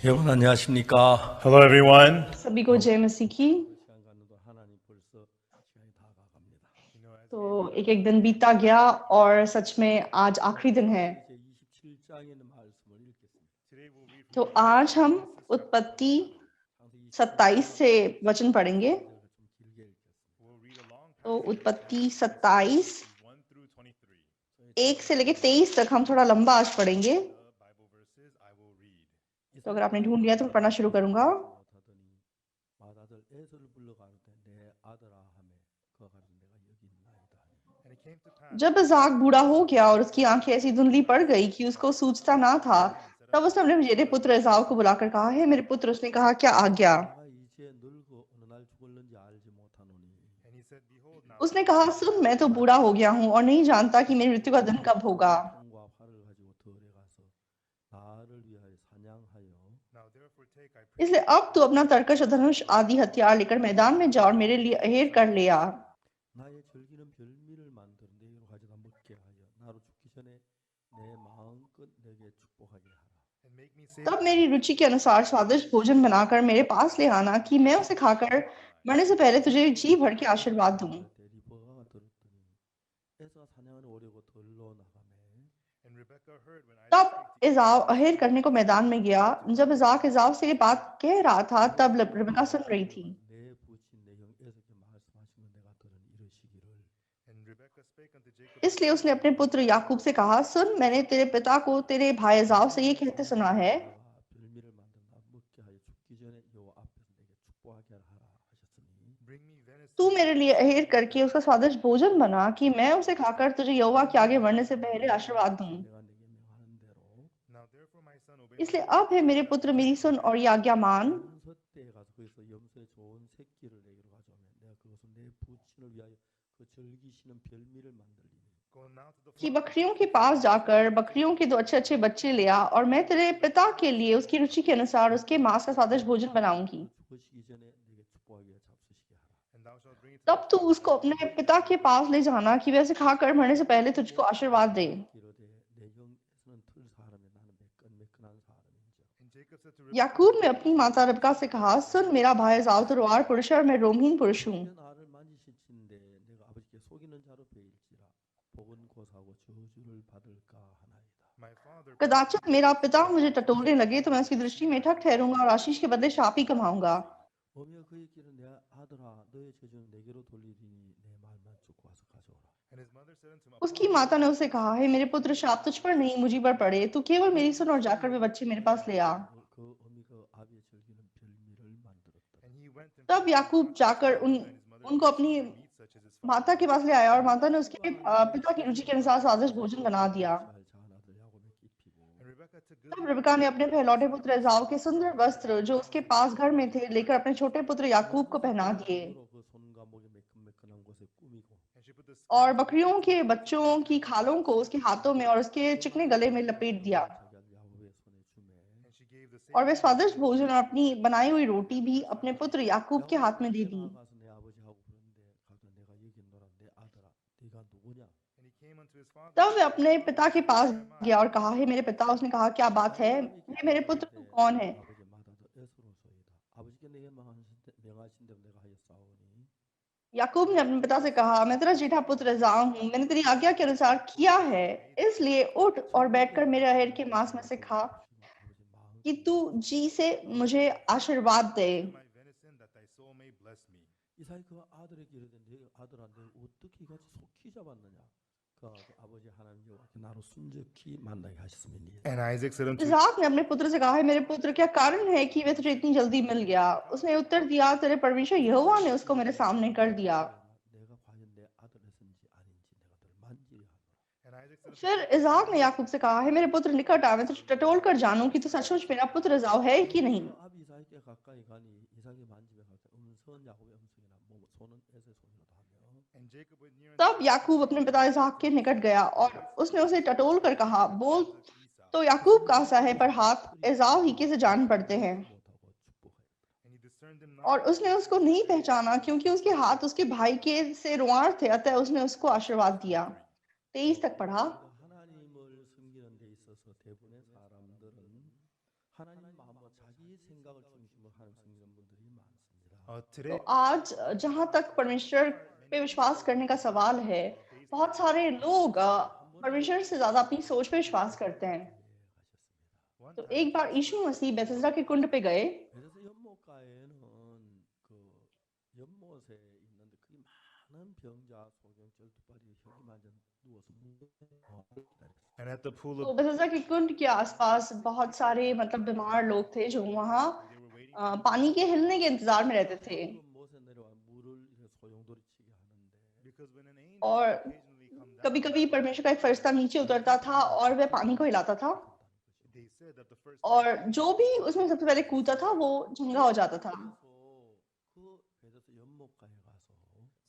여러분 안녕하십니까? Hello, everyone. सभी को जय मसीह की। 시간 가는 동안 하나님 벌써 시간이 다 가갑니다. तो एक एक दिन बीतता गया और सच में आज आखिरी दिन है। 제 27장에 있는 말씀을 읽겠습니다. तो आज हम उत्पत्ति 27 से वचन पढ़ेंगे। 좀 길게 읽겠습니다. तो उत्पत्ति 27 1 से लेके 23 तक हम थोड़ा लंबा आज पढ़ेंगे। तो अगर आपने ढूंढ लिया तो मैं पढ़ना शुरू करूंगा। 못하더니 맏아들 에서를 불러가로되 내 아들아 하매 그가 가로되 내가 여기 있나이다. जब इज़ाक बूढ़ा हो गया और उसकी आंखें ऐसी धुंधली पड़ गई कि उसको सूझता ना था, तब उसने अपने मेरे पुत्र एसाव को बुलाकर कहा, हे मेरे पुत्र। उसने कहा, क्या आज्ञा? 내가 이제 늙어 어느 날 죽을는지 알지 못하노니 उसने कहा, सुन, मैं तो बूढ़ा हो गया हूँ और नहीं जानता कि मेरी मृत्यु का दिन कब होगा। 총과 활을 가지고 들에 가서 나를 위하여 사냥하여 इसलिए अब तू अपना तरकश और धनुष आदि हथियार लेकर मैदान में जा और मेरे लिए अहेर कर ले आ। 나의 즐기는 별미를 만들어 내게로 가져다 먹게 하여 나로 죽기 전에 내 마음껏 내게 축복하게 하라. तब मेरी रुचि के अनुसार स्वादिष्ट भोजन बनाकर मेरे पास ले आना कि मैं उसे खाकर मरने से पहले तुझे जी भर के आशीर्वाद दूं। 리브가가 들었더니 에서가 사냥을 오려고 들러 나가매 तब इज़ाव अहेर करने को मैदान में गया। जब इज़ाक इज़ाव से ये बात कह रहा था, तब रिबका सुन रही थी। 내 부친 내 형 에서께 말씀하신 건 내가 들은 이러시기를 इसलिए उसने अपने पुत्र याकूब से कहा, सुन, मैंने तेरे पिता को तेरे भाई इज़ाव से ये कहते सुना है, 별미를 만들어 나 먹게 하여 죽기 전에 여호와 앞에서 내게 축복하게 하라 하셨으니 तू मेरे लिए अहेर करके उसका स्वादिष्ट भोजन बना कि मैं उसे खाकर तुझे यहोवा के आगे मरने से पहले आशीर्वाद दूं। 내가 내게 명하는 대로 इसलिए अब है मेरे पुत्र, मेरी सुन और ये आज्ञा मान। 염소 떼에 가서 거기서 염소의 좋은 새끼를 내게로 가져오면 내가 그것을 내 부친을 위하여 그 즐기시는 별미를 만들리니 कि बकरियों के पास जाकर बकरियों के 2 अच्छे अच्छे बच्चे ले आ और मैं तेरे पिता के लिए उसकी रुचि के अनुसार उसके मांस का स्वादिष्ट भोजन बनाऊंगी। 죽으시기 전에 내게 축복하게 잡수시게 하라. तब तू उसको अपने पिता के पास ले जाना कि वह उसे खाकर मरने से पहले तुझको आशीर्वाद दे। 기로되 내 형에서는 틀 사람이 나는 매끈매끈한 사람인즉 याकूब ने अपनी माता रिबका से कहा, सुन, मेरा भाई एसाव तो रोआर पुरुष है और मैं रोमहीन पुरुष हूँ। 이는 나를 만지실진데 내가 아버지께 속이는 자로 베일지라 복은 고사하고 저주를 받을까 하나이다. कदाचित मेरा पिता मुझे टटोलने लगे तो मैं उसकी दृष्टि में ठग ठहरूंगा और आशीष के बदले शाप ही कमाऊंगा। 오며 그의 길은 내 아들아 너의 죄는 내게로 돌리리니 내 말만 듣고 와서 가져오라. उसकी माता ने उसे कहा, हे मेरे पुत्र, शाप तुझ पर नहीं मुझी पर पड़े, तू केवल मेरी सुन और जाकर वे बच्चे मेरे पास ले आ। 그 어미 그 아비의 즐기는 별미를 만들었다. तब याकूब जाकर उनको अपनी माता के पास ले आया और माता ने उसके पिता की रुचि के अनुसार स्वादिष्ट भोजन बना दिया। 잘 자한 아들 야곱에 입히고 तब रिबका ने अपने पहलौठे पुत्र एसाव के सुंदर वस्त्र जो उसके पास घर में थे लेकर अपने छोटे पुत्र याकूब को पहना दिए 손으로 그 손과 목에 매끈매끈한 곳에 꾸미고 और बकरियों के बच्चों की खालों को उसके हाथों में और उसके चिकने गले में लपेट दिया। 자기 아들 야곱의 손에 주매 और वे स्वादिष्ट भोजन और अपनी बनाई हुई रोटी भी अपने पुत्र याकूब के हाथ में दे दी। 나가서 내 아버지하고 부르는데 가도 내가 여기 있노라 내 아들아 네가 누구냐 तब वे अपने पिता के पास गया और कहा, हे मेरे पिता। उसने कहा, क्या बात है? हे मेरे पुत्र, तू कौन है? 아버지 맏아들 에스로소이다. 아버지께 내게 명하신 대로 내가 하였사오니 याकूब ने अपने पिता से कहा, मैं तेरा जेठा पुत्र एसाव हूँ, मैंने तेरी आज्ञा के अनुसार किया है, इसलिए उठ और बैठकर मेरे अहेर के मांस में से खा 아버지 마음 कि तू जी से मुझे आशीर्वाद दे। 이삭이 그 아들에게 이르되 내 아들아 내 어떻게 이같이 속히 잡았느냐 그 아버지 하나님 여호와께 나로 순적히 만나게 하셨음이니 And Isaac said unto Isaac ने अपने पुत्र से कहा, है मेरे पुत्र, क्या कारण है कि वह तुझे इतनी जल्दी मिल गया? उसने उत्तर दिया, तेरे परमेश्वर यहोवा ने उसको मेरे सामने कर दिया। 내가 과연 내 아들에서인지 아닌지 내가 늘 만지려 하노라. फिर इसाक ने याकूब से कहा, है मेरे पुत्र, निकट आ, मैं तुझे टटोल कर जानूं कि तू सचमुच मेरा पुत्र एसाव है कि नहीं। 아비 이삭에게 가까이 가니 이삭의 만집에 가까이 음성 야곱의 음성이나 손은 에서의 손이라도 하며 तब याकूब अपने पिता इसाक के निकट गया और उसने उसे टटोल कर कहा, बोल तो याकूब का सा है, पर हाथ एसाव ही के से जान पड़ते हैं। 못하고 축복하였다. और उसने उसको नहीं पहचाना क्योंकि उसके हाथ उसके भाई के से रुआर थे, अतः उसने उसको आशीर्वाद दिया। 23 तक पढ़ा। 하나님을 섬기는 데 있어서 대부분의 사람들은 하나님 마음과 자기 तो Today, आज जहां तक परमेश्वर पे विश्वास करने का सवाल है, बहुत सारे लोग परमेश्वर से ज्यादा अपनी सोच पे विश्वास करते हैं। one तो time एक बार यीशु मसीह बेथesदा के कुंड पे गए, 그래서 연못가에는 그 연못에 있는데 그 많은 병자, 소경, 절두발이 혈기 만져 누워서 기다렸어요. and at the pool तो of बेथesदा के कुंड के आसपास बहुत सारे मतलब बीमार लोग थे जो वहाँ they were waiting पानी के हिलने के इंतजार में रहते थे। 방금 못에 내려와 물을 이렇게 소용돌이 치게 하는데 because when an angel और would occasionally come down, कभी-कभी परमेश्वर का एक फरिश्ता नीचे उतरता था और वह पानी को हिलाता था, they said that the first और man जो भी उसमें सबसे पहले कूदता था वो झंगा हो जाता था। 그래서 그 베드스 연못가에 가서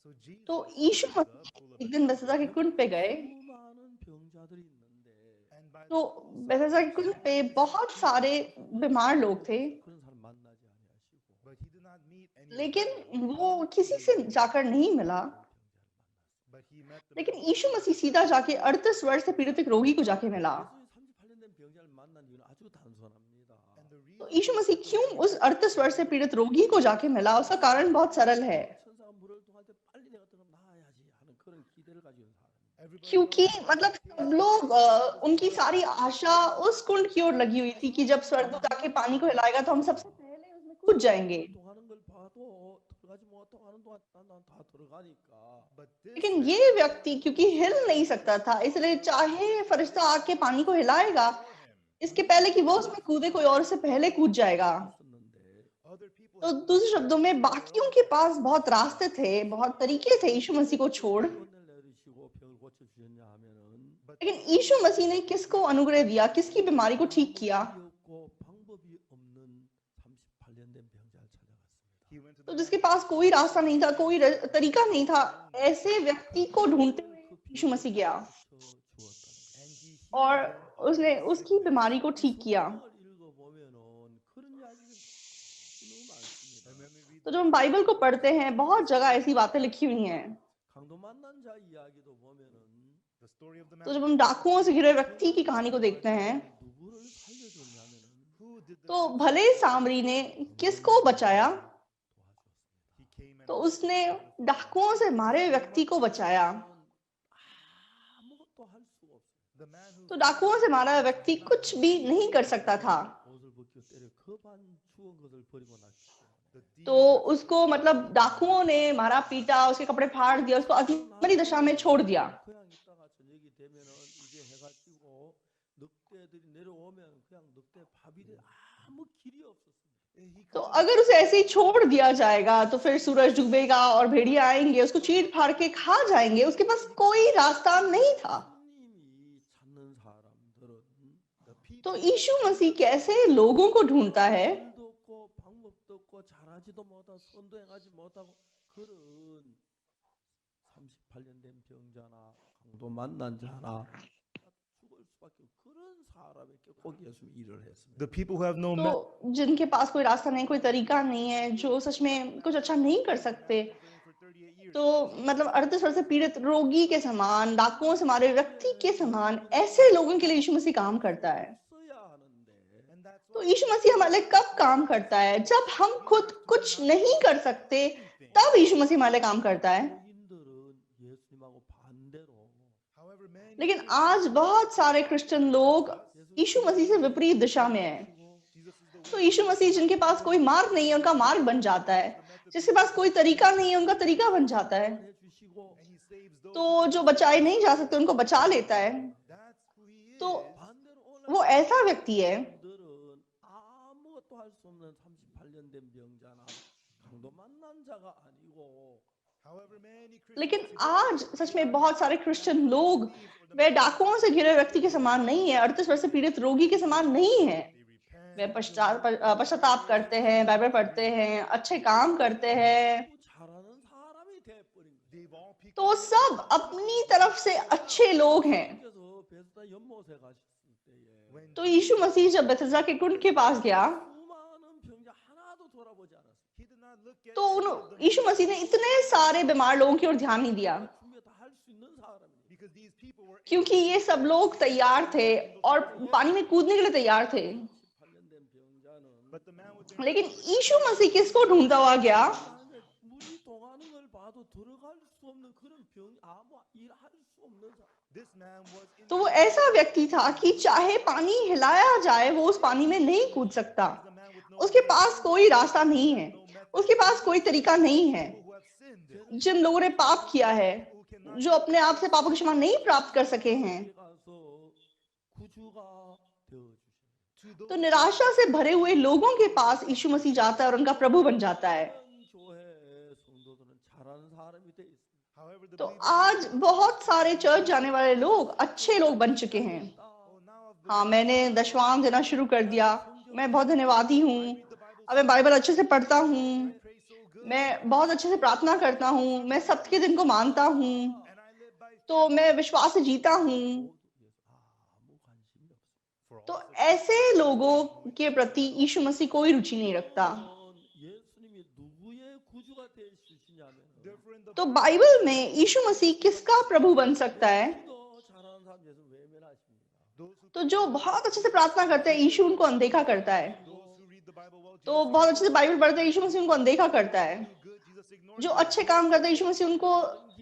so Jesus तो stood Yeshu at the Masih pool of एक दिन बेथesदा के कुंड पे गए, 수많은 병자들이 있는데 and by तो the poolside बेथesदा के कुंड पे बहुत सारे बीमार लोग थे, 그런 사람 만나지 아니하시고 but he did not meet any of लेकिन them, वो किसी से जाकर नहीं मिला। but he met the लेकिन man यीशु मसीह सीधा जाके 38 वर्ष से पीड़ित एक रोगी को जाके मिला। 예수님 38년 된 병자를 만난 이유는 아주 단순합니다. and the तो reason यीशु मसीह क्यों उस 38 वर्ष से पीड़ित रोगी को जाके मिला, उसका कारण बहुत सरल है, 천사가 물을 통할 때 빨리 내가 들어가면 나아야지 하는 그런 기대를 가지고 있는 사람입니다. everybody क्योंकि else मतलब सब लोग उनकी सारी आशा उस कुंड की ओर लगी हुई थी कि जब स्वर्गदूत आके पानी को हिलाएगा तो हम सबसे पहले उसमें कूद जाएंगे। 동하는 걸 봐도 들어가지 못하는 동안 난다 들어가니까 but this लेकिन man ये व्यक्ति क्योंकि हिल नहीं सकता था, इसलिए चाहे फरिश्ता आके पानी को हिलाएगा, before him, इसके पहले कि वो उसमें कूदे कोई और उससे पहले कूद जाएगा। 있었는데 other people तो had दूसरे शब्दों में बाकियों के पास बहुत रास्ते थे, बहुत तरीके थे यीशु मसीह को छोड़, 구원을 내리시고 병을 고쳐 주셨냐 하면은 but लेकिन यीशु मसीह ने किसको अनुग्रह दिया, किसकी बीमारी को ठीक किया? 방법이 없고 방법이 없는 38년 된 병자를 찾아갔습니다. he went to तो the जिसके पास कोई रास्ता नहीं था, कोई तरीका नहीं था, ऐसे व्यक्ति को ढूंढते हुए यीशु मसीह गया 주었다는 and he और healed them of उसने their उसकी sickness. बीमारी को ठीक किया। 성경을 읽어보면은 그런 이야기가 너무 많습니다. And when we read तो जब हम बाइबल को पढ़ते हैं, बहुत जगह ऐसी बातें लिखी हुई हैं। 강도 만난 자 이야기도 보면은 the story of the तो man जब हम डाकुओं से घिरे व्यक्ति की कहानी को देखते हैं, 누구를 살려줬냐면은 who did the तो भले सामरी ने किसको बचाया? 도와주었습니다. he came and तो उसने डाकुओं से मारे हुए व्यक्ति को बचाया। 아무것도 할 수가 없어요. the man who तो डाकुओं से मारा हुआ व्यक्ति कुछ भी नहीं कर सकता था। 옷을 벗겨 때려 그반 추운 것을 버리고 났기 때문에 the thief तो उसको मतलब डाकुओं ने मारा पीटा, उसके कपड़े फाड़ दिया, उसको अधमरी दशा में छोड़ दिया। 그냥 있다가 저녁이 되면은 이제 해가 지고 늑대들이 내려오면 그냥 늑대 밥이 돼 아무 길이 없었습니다. he तो could अगर उसे ऐसे ही छोड़ दिया जाएगा तो फिर सूरज डूबेगा और भेड़िया आएंगे, उसको चीर फाड़ के खा जाएंगे, उसके पास कोई रास्ता नहीं था। 예수님이 찾는 사람들은 the people तो यीशु मसीह कैसे लोगों को ढूंढता है? 길도 없고 방법도 없고 잘하지도 못하고 선도 행하지 못하고 그런 38년 된 병자나 강도 만난 자나 죽을 수밖에 없는 그런 사람에게 꼭 예수 일을 했습니다. the people who have no तो method जिनके पास कोई रास्ता नहीं, कोई तरीका नहीं है, जो सच में कुछ अच्छा नहीं कर सकते, for 38 years तो मतलब 38 वर्ष से पीड़ित रोगी के समान, डाकुओं से मारे व्यक्ति के समान, ऐसे लोगों के लिए यीशु मसीह काम करता है। 써야 하는데 and that's तो why यीशु मसीह हमारे लिए कब काम करता है? जब हम खुद कुछ नहीं कर सकते, तब यीशु मसीह हमारे लिए काम करता है। 교인들은 예수님하고 반대로 however many लेकिन आज बहुत सारे क्रिश्चियन लोग यीशु मसीह से विपरीत दिशा में हैं। Jesus is the तो यीशु मसीह जिनके पास कोई मार्ग नहीं है, उनका मार्ग बन जाता है। जिसके पास कोई तरीका नहीं है, उनका तरीका बन जाता है। 해주시고 and he saves those तो जो बचाए नहीं जा सकते, उनको बचा लेता है। that's who he is तो 반대로 वो ऐसा व्यक्ति है। 오늘은 아무것도 할 수 없는 38년 된 병자나 강도 만난 자가 아니고 however many लेकिन Christians आज सच में बहुत सारे क्रिश्चियन लोग वे डाकुओं से घिरे व्यक्ति के समान नहीं है, 38 वर्ष से पीड़ित रोगी के समान नहीं है। they repent वे पश्चाताप करते हैं, बाइबल पढ़ते हैं, अच्छे काम करते हैं, 또 잘하는 사람이 돼버린 거예요. they've all picked तो सब अपनी तरफ से अच्छे लोग हैं। 그래서 베스다 연못에 가셨을 때에 when तो यीशु मसीह जब बेथesदा के कुंड के पास गया, 수많은 병자 하나도 돌아보지 않았어요. he did not look at तो यीशु मसीह ने इतने सारे बीमार लोगों की ओर ध्यान नहीं दिया, 준비 다할 수 있는 사람이에요. because these people were क्योंकि ये सब लोग तैयार थे और पानी में कूदने के लिए तैयार थे। 18년 된 병자는 But the man with the लेकिन यीशु मसीह किसको ढूंढता हुआ गया? 물이 동하는 걸 봐도 들어갈 수 없는 그런 병, 아무 일할 수 없는 사람. this man was in तो वो ऐसा व्यक्ति था कि चाहे पानी हिलाया जाए वो उस पानी में नहीं कूद सकता। a man with no उसके पास कोई रास्ता नहीं है, उसके पास कोई तरीका नहीं है। who have sinned, जिन लोगों ने पाप किया है, who cannot जो अपने आप से पापों की क्षमा नहीं प्राप्त कर सके हैं, 가서 구주가 되어 주셔요. to those तो निराशा से भरे हुए लोगों के पास यीशु मसीह जाता है और उनका प्रभु बन जाता है। 교회 성도들은 잘하는 사람이 돼 있어요. however the तो believer आज बहुत सारे चर्च जाने वाले लोग अच्छे लोग बन चुके हैं। oh now I've हाँ, मैंने दशवांश देना शुरू कर दिया, मैं बहुत धन्यवादी हूँ, read the Bible अब मैं बाइबल अच्छे से पढ़ता हूँ, pray so good मैं बहुत अच्छे से प्रार्थना करता हूँ, मैं सत्य के दिन को मानता हूँ, and I live by तो मैं विश्वास से जीता हूँ। 아무 관심이 없어요. for all तो ऐसे लोगों के प्रति यीशु मसीह कोई रुचि नहीं रखता। 예수님이 누구의 구주가 될 수 있느냐면 therefore in the तो बाइबल में यीशु मसीह किसका प्रभु बन सकता है? 더 잘하는 사람 예수 외면하십니다. those who तो जो बहुत अच्छे से प्रार्थना करते हैं यीशु उनको अनदेखा करता है। read the Bible well तो बहुत अच्छे से बाइबल पढ़ते हैं यीशु मसीह उनको अनदेखा करता है। do good Jesus ignores जो अच्छे काम करते हैं यीशु मसीह उनको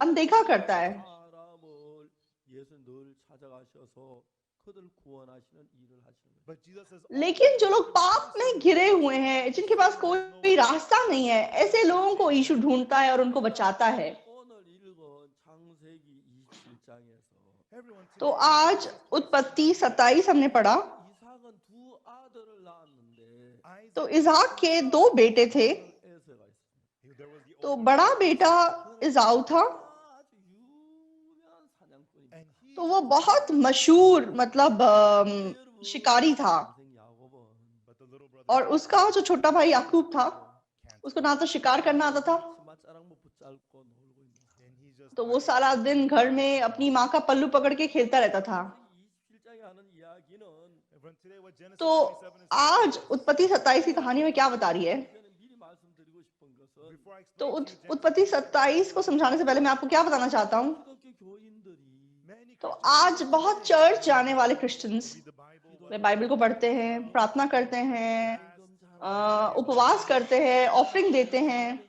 अनदेखा करता है। 사람을 예수 늘 찾아가셔서 그들 구원하시는 일을 하시는 거예요. but Jesus says लेकिन जो लोग पाप में घिरे हुए हैं, जिनके पास कोई रास्ता नहीं है, ऐसे लोगों को यीशु ढूंढता है और उनको बचाता है। 오늘 읽은 창세기 27장에서 everyone तो आज उत्पत्ति 27 हमने पढ़ा। 이삭은 두 아들을 낳았는데 Isaac तो इसाक के दो बेटे थे। 에서가 있습니다. there was the तो older बड़ा बेटा इसाऊ था, 아주 유명한 사냥꾼입니다. and he तो वो बहुत मशहूर मतलब शिकारी था। 동생 야곱은 but the little brother और उसका जो छोटा भाई याकूब था, उसको ना तो शिकार करना आता था, 스마짜랑 뭐 붙잡고 놀고 있는 and he just तो वो सारा दिन घर में अपनी माँ का पल्लू पकड़ के खेलता रहता था। 27장에 하는 이야기는 from today what Genesis तो 27 is आज उत्पत्ति 27 की कहानी में क्या बता रही है? 저는 미리 말씀드리고 싶은 것은 before I तो explain to you Genesis उत्पत्ति 27 को समझाने से पहले मैं आपको क्या बताना चाहता हूँ? 기독교 교인들이 many तो आज बहुत चर्च जाने वाले Christians read the Bible way Bible को पढ़ते हैं, प्रार्थना करते हैं, उपवास करते हैं, ऑफरिंग देते हैं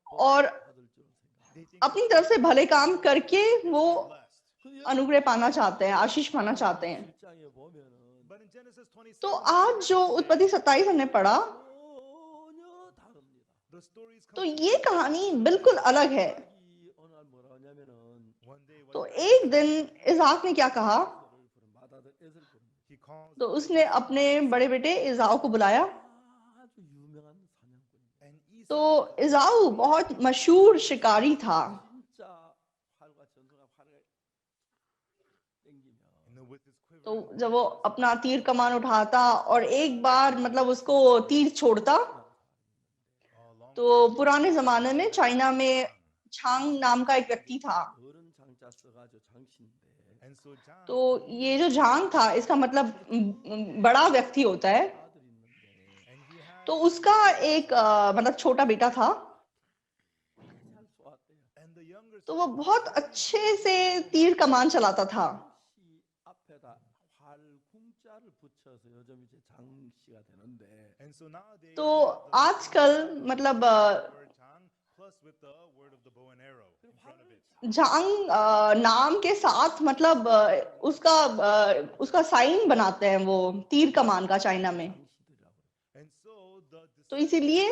और they think अपनी तरफ से भले काम करके वो blessed अनुग्रह पाना चाहते हैं, आशीष पाना चाहते हैं। 7장에 보면은 but in Genesis 27 तो आज जो उत्पत्ति 27 हमने पढ़ा, 전혀 다릅니다. the stories तो come ये कहानी बिल्कुल अलग है। 이 어느 날 뭐라 하냐면은 one day तो when एक दिन इसाक ने क्या कहा? 마다들 에서를 부릅니다. he calls तो उसने अपने बड़े बेटे इसाऊ को बुलाया। 아주 유명한 사냥꾼입니다. and Esau तो इसाऊ बहुत मशहूर शिकारी था। 진짜 활과 전투가 활을 땡기면 and with his quiver तो जब वो अपना तीर कमान उठाता और एक बार मतलब उसको तीर छोड़ता, long तो पुराने जमाने में चाइना में छांग नाम का एक व्यक्ति था। 어른 장자 써가지고 장신데 and so John तो ये जो झांग था, इसका मतलब बड़ा व्यक्ति होता है। 아들 있는데 and he had तो उसका एक मतलब छोटा बेटा था। 잘 쏘았대요. and the younger तो वो बहुत अच्छे से तीर कमान चलाता था। 시 앞에다 활궁자를 붙여서 요즘 이제 장씨가 되는데 and so nowadays तो आजकल मतलब word tongue plus with the word of the bow and arrow in front of it Jhang नाम के साथ मतलब उसका साइन बनाते हैं वो तीर कमान का चाइना में। 장씨들이라고 and so the तो इसीलिए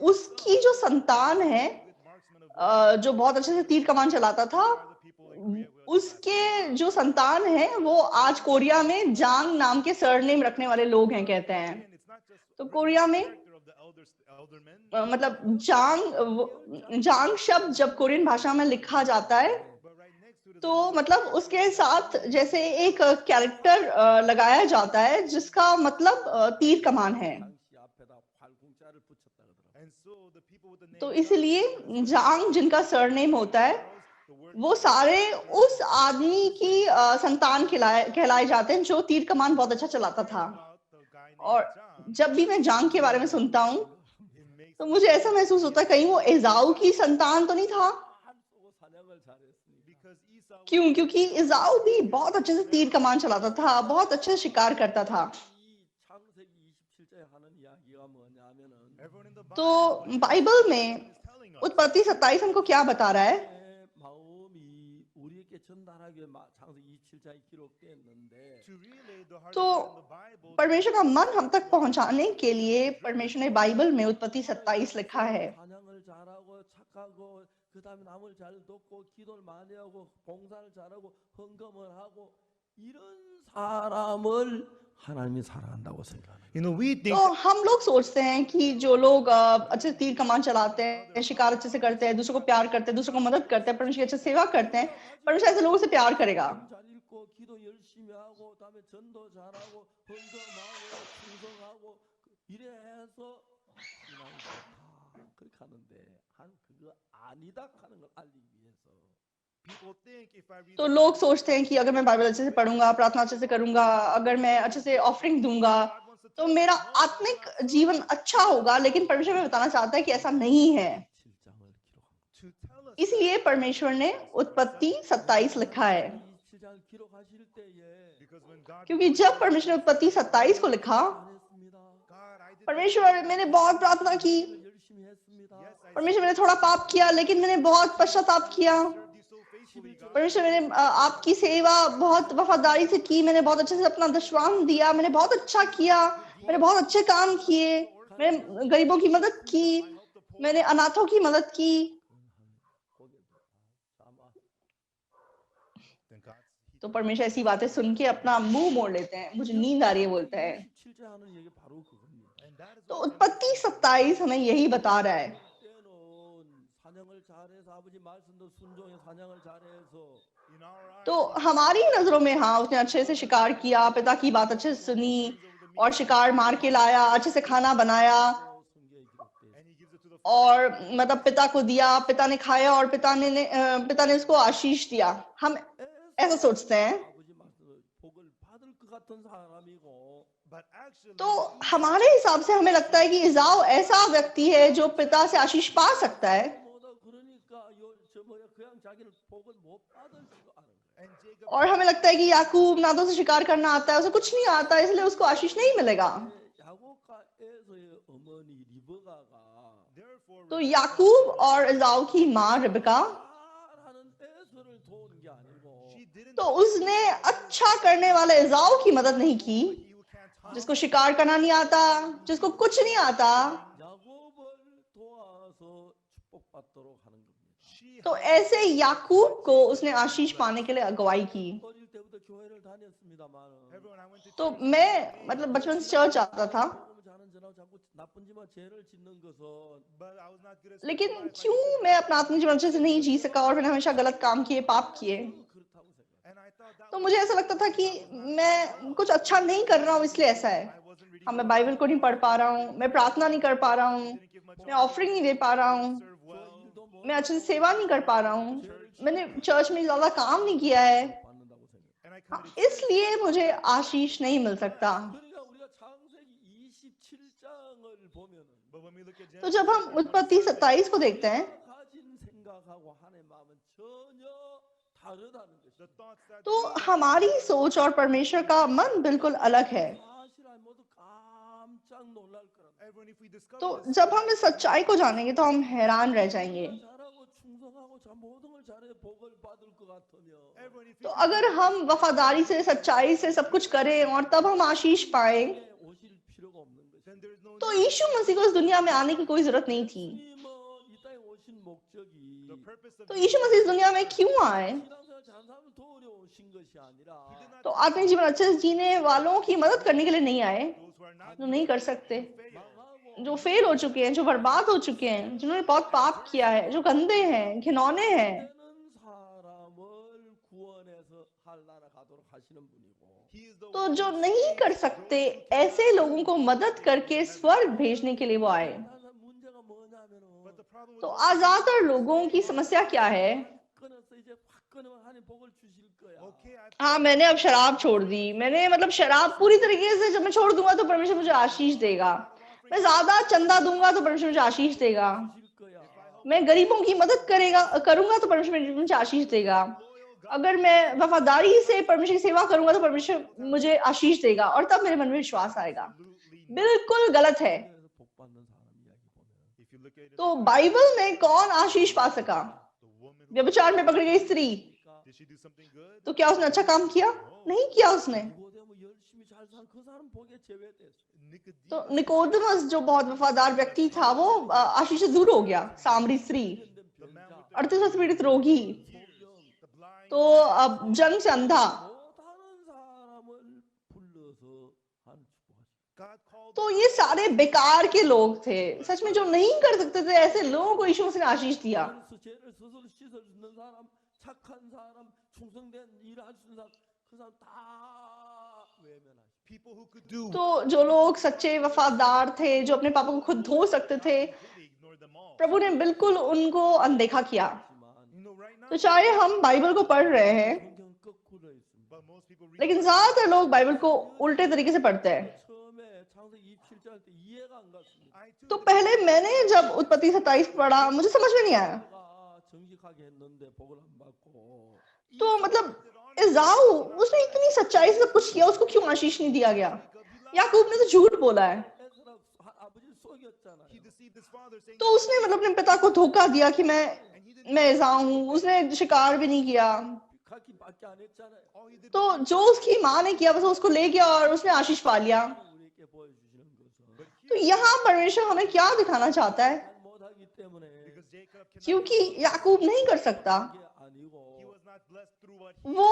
उसकी जो संतान है, with marksmen of जो बहुत अच्छे से तीर कमान चलाता था, are the people in Korea who उसके जो संतान है वो आज कोरिया में जांग नाम के सरनेम रखने वाले लोग हैं, कहते हैं। and it's not just तो कोरिया में character of the eldermen मतलब जांग शब्द जब कोरियन भाषा में लिखा जाता है, but right next to it is तो मतलब उसके साथ जैसे एक कैरेक्टर लगाया जाता है जिसका मतलब तीर कमान है। 장씨 앞에다 활궁자를 붙였다 그러더라고요. and so the people with the name तो इसलिए जांग जिनका सरनेम होता है, the word वो सारे उस आदमी की संतान कहलाए जाते हैं जो तीर कमान बहुत अच्छा चलाता था। about the guy named और John जब भी मैं जांग के बारे में सुनता हूँ, it makes तो मुझे ऐसा महसूस होता है कहीं वो एसाऊ की संतान तो नहीं था। 활 쏘고 사냥을 잘했으니까 because Esau क्यों? क्योंकि एसाऊ भी बहुत अच्छे से तीर कमान चलाता था, बहुत अच्छे से शिकार करता था। 이 창세기 27장에 하는 이야기가 뭐냐면은 Everyone in the तो Bible बाइबल में is telling us. उत्पत्ति 27 हमको क्या बता रहा है? 내 마음이 우리에게 전달하기 위해 창세기 27장에 기록되었는데 To relay the heart तो of God in the Bible. परमेश्वर का मन हम तक पहुंचाने के लिए परमेश्वर ने बाइबल में उत्पत्ति 27 लिखा है। 찬양을 잘하고 착하고 그다음에 남을 잘 돕고 기도를 많이 하고 봉사를 잘하고 헌금을 하고 이런 사람을 하나님이 사랑한다고 생각하는 거예요. You know, we think तो हम लोग सोचते हैं कि जो लोग अच्छे से तीर कमान चलाते हैं, शिकार अच्छे से करते हैं, दूसरों को प्यार करते हैं, दूसरों को मदद करते हैं, परमेश्वर की अच्छे से सेवा करते हैं, परमेश्वर ऐसे लोगों से प्यार करेगा। 잘 읽고 기도 열심히 하고 그다음에 전도 잘하고 헌금하고 충성하고 이래서 하나님 좋다 그렇게 하는데 한 그거 아니다 하는 걸 알리기 위해서 people think if I read तो the लोग सोचते हैं कि अगर मैं बाइबल अच्छे से पढ़ूंगा, प्रार्थना अच्छे से करूंगा, अगर मैं अच्छे से ऑफरिंग दूंगा, तो मेरा आत्मिक जीवन अच्छा होगा। लेकिन परमेश्वर में बताना चाहता है कि ऐसा नहीं है। 7장을 기록합니다. to tell us इसलिए परमेश्वर ने उत्पत्ति 27 लिखा है, 27장을 기록하실 때에 because when God क्योंकि जब परमेश्वर ने उत्पत्ति 27 को लिखा, 잘했습니다. God I did परमेश्वर मैंने बहुत प्रार्थना की, 열심히 했습니다. yes I परमेश्वर मैंने थोड़ा पाप किया, लेकिन मैंने बहुत पश्चाताप किया। served you so faithfully God. परमेश्वर मैंने आपकी सेवा बहुत वफादारी से की, मैंने बहुत अच्छे से अपना दशवान दिया, मैंने बहुत अच्छा किया, मैंने बहुत अच्छे काम किए, मैंने गरीबों की मदद की, मैंने अनाथों की मदद की। Then God तो परमेश्वर ऐसी बातें सुन के अपना मुंह मोड़ लेते हैं, मुझे नींद आ रही है बोलते हैं। 27장 하는 얘기 바로 그겁니다. and that is तो उत्पत्ति 27 हमें यही बता रहा है। 때는 사냥을 잘해서 아버지 말씀도 순종해 사냥을 잘해서 in our eyes तो हमारी नजरों में हाँ, उसने अच्छे से शिकार किया, पिता की बात अच्छे से सुनी और शिकार मार के लाया, अच्छे से खाना बनाया 또 성경에 기록돼 and he gives it to the और मतलब पिता को दिया, पिता ने खाया और पिता ने उसको आशीष दिया। हम ऐसा सोचते हैं। 아버지 말씀을 복을 받을 것 같은 사람이고 but actually तो हमारे हिसाब से हमें लगता है कि इज़ाऊ ऐसा व्यक्ति है जो पिता से आशीष पा सकता है, 뭐다 그러니까 저 뭐야 그냥 자기는 복을 못 받을 줄 아는 거예요. and Jacob और हमें लगता है कि याकूब ना तो उसे शिकार करना आता है, उसे कुछ नहीं आता, इसलिए उसको आशीष नहीं मिलेगा। 야곱과 에서의 어머니 리브가가 therefore तो याकूब और इज़ाऊ की माँ रिबका, 잘하는 에서를 도운 게 아니고 she didn't तो उसने अच्छा करने वाले इज़ाऊ की मदद नहीं की, he who can't talk जिसको शिकार करना नहीं आता, जिसको कुछ नहीं आता। 야곱을 도와서 축복받도록 하는 겁니다. she तो ऐसे याकूब को उसने आशीष पाने के लिए अगुवाई की। 어릴 때부터 교회를 다녔습니다만 everyone I went to तो मैं मतलब बचपन से चर्च आता था, 복음을 잘하는 저라고 자꾸 나쁜 짓만 죄를 짓는 것은 but I was not good at लेकिन spiritual life. क्यों मैं अपना आत्मिक जीवन अच्छे से नहीं जी सका और मैंने हमेशा गलत काम किए, पाप किए। 그렇다고 생각해요. and I thought that तो मुझे ऐसा लगता था कि मैं कुछ अच्छा नहीं कर रहा हूँ, इसलिए ऐसा है। I wasn't reading हाँ, मैं बाइबल को नहीं पढ़ पा रहा हूँ, मैं प्रार्थना नहीं कर पा रहा हूँ, didn't give much मैं ऑफरिंग नहीं दे पा रहा हूँ, serve well 일도 뭐 मैं अच्छे से सेवा नहीं कर पा रहा हूँ, मैंने चर्च में ज्यादा काम नहीं किया है, 받는다고 생각해요. and I हाँ, committed इसलिए मुझे आशीष नहीं मिल सकता। 그러니까 우리가 창세기 27장을 보면은 but when we look at तो Genesis जब हम उत्पत्ति 27 को देखते हैं, 가진 생각하고 하나님의 마음은 전혀 다르다는 것이죠. the thoughts that तो हमारी सोच और परमेश्वर का मन बिल्कुल अलग है। 사실 아니 모두 깜짝 놀랄 거란 everyone if we discover तो this जब हम इस सच्चाई को जानेंगे तो हम हैरान रह जाएंगे। 잘하고 충성하고 자 모든 걸 잘해 복을 받을 것 같으며 everyone if तो अगर हम वफादारी से, सच्चाई से सब कुछ करें और तब हम आशीष पाए, 오실 필요가 없는 것이. then there is no तो यीशु मसीह को इस दुनिया में आने की कोई जरूरत नहीं थी। 주님은 이 땅에 오신 목적이 the purpose of तो यीशु मसीह इस दुनिया में क्यों आए? 신앙생활 잘 사는 도우려 오신 것이 아니라 तो आत्मिक जीवन अच्छे से जीने वालों की मदद करने के लिए नहीं आए, those who are not जो नहीं कर सकते, 망하고 जो फेल हो चुके हैं, जो बर्बाद हो चुके हैं, जिन्होंने बहुत पाप किया है, जो गंदे हैं, घिनौने हैं। 되는 사람을 구원해서 할나라 가도록 하시는 분이고 he is the तो जो नहीं कर सकते ऐसे लोगों को मदद करके स्वर्ग भेजने के लिए वो आए। 그래서 문제가 뭐냐면은 but the problem with तो ज्यादातर लोगों की समस्या क्या है? 끊어서 이제 확 끊으면 하나님 복을 주실 거야. okay I हाँ, मैंने अब शराब छोड़ दी, मैंने मतलब शराब पूरी तरीके से जब मैं छोड़ दूंगा तो परमेश्वर मुझे आशीष देगा, मैं ज्यादा चंदा दूंगा तो परमेश्वर मुझे आशीष देगा, 주실 거야. मैं गरीबों की मदद करूंगा तो परमेश्वर मुझे आशीष देगा, अगर मैं वफादारी से परमेश्वर की सेवा करूंगा तो परमेश्वर मुझे आशीष देगा और तब मेरे मन में विश्वास आएगा। absolutely बिल्कुल गलत है। 그래서 복 look at it, तो बाइबल में कौन आशीष पा सका? the woman who व्यभिचार में पकड़ी गई स्त्री, did she do something good? तो क्या उसने अच्छा काम किया? नहीं किया उसने। 니고데모 열심히 잘 산 그 사람 복에 제외됐어. Nicodemus, तो निकोदेमस जो बहुत वफादार व्यक्ति था वो आशीष से दूर हो गया। सामरी स्त्री, the man with 38 वर्ष पीड़ित रोगी, the blind, तो अब जंग से अंधा, 못하는 사람을 불러서 한 축복하시. God called तो ये सारे बेकार के लोग थे, सच में जो नहीं कर सकते थे, ऐसे लोगों को यीशु मसीह ने आशीष दिया। 죄를 스스로 씻을 수 있는 사람, 착한 사람, 충성된 일할 수 있는 사람, 그 사람 다 외면하시. people who could do तो जो लोग सच्चे वफादार थे, जो अपने पापों को खुद धो सकते थे, completely ignored them all. प्रभु ने बिल्कुल उनको अनदेखा किया। You know, right now, तो चाहे हम बाइबल को पढ़ रहे हैं, 성경 거꾸로 있습니다. but most people read लेकिन ज्यादातर लोग बाइबल को उल्टे तरीके से पढ़ते हैं। 처음에 창세기 27장 할 때 이해가 안 갔습니다. I too तो पहले मैंने जब उत्पत्ति 27 पढ़ा, मुझे समझ में नहीं आया। 내가 정직하게 했는데 복을 안 받고 तो मतलब इज़ाऊ, उसने इतनी सच्चाई से सब कुछ किया, उसको क्यों आशीष नहीं दिया गया? याकूब ने तो झूठ बोला है, 에스라 아버지를 속였잖아요. he deceived his father saying तो उसने मतलब अपने पिता को धोखा दिया कि मैं इज़ाऊ हूँ। उसने शिकार भी नहीं किया, 가기밖에 안 했잖아요. all he did तो जो उसकी माँ ने किया बस उसको ले गया और उसने आशीष पा लिया। 우리에게 보여주시는 것은 तो यहाँ परमेश्वर हमें क्या दिखाना चाहता है? 잘 못하기 때문에 because Jacob cannot, क्योंकि याकूब नहीं कर सकता, 게 아니고 he was not blessed through what he वो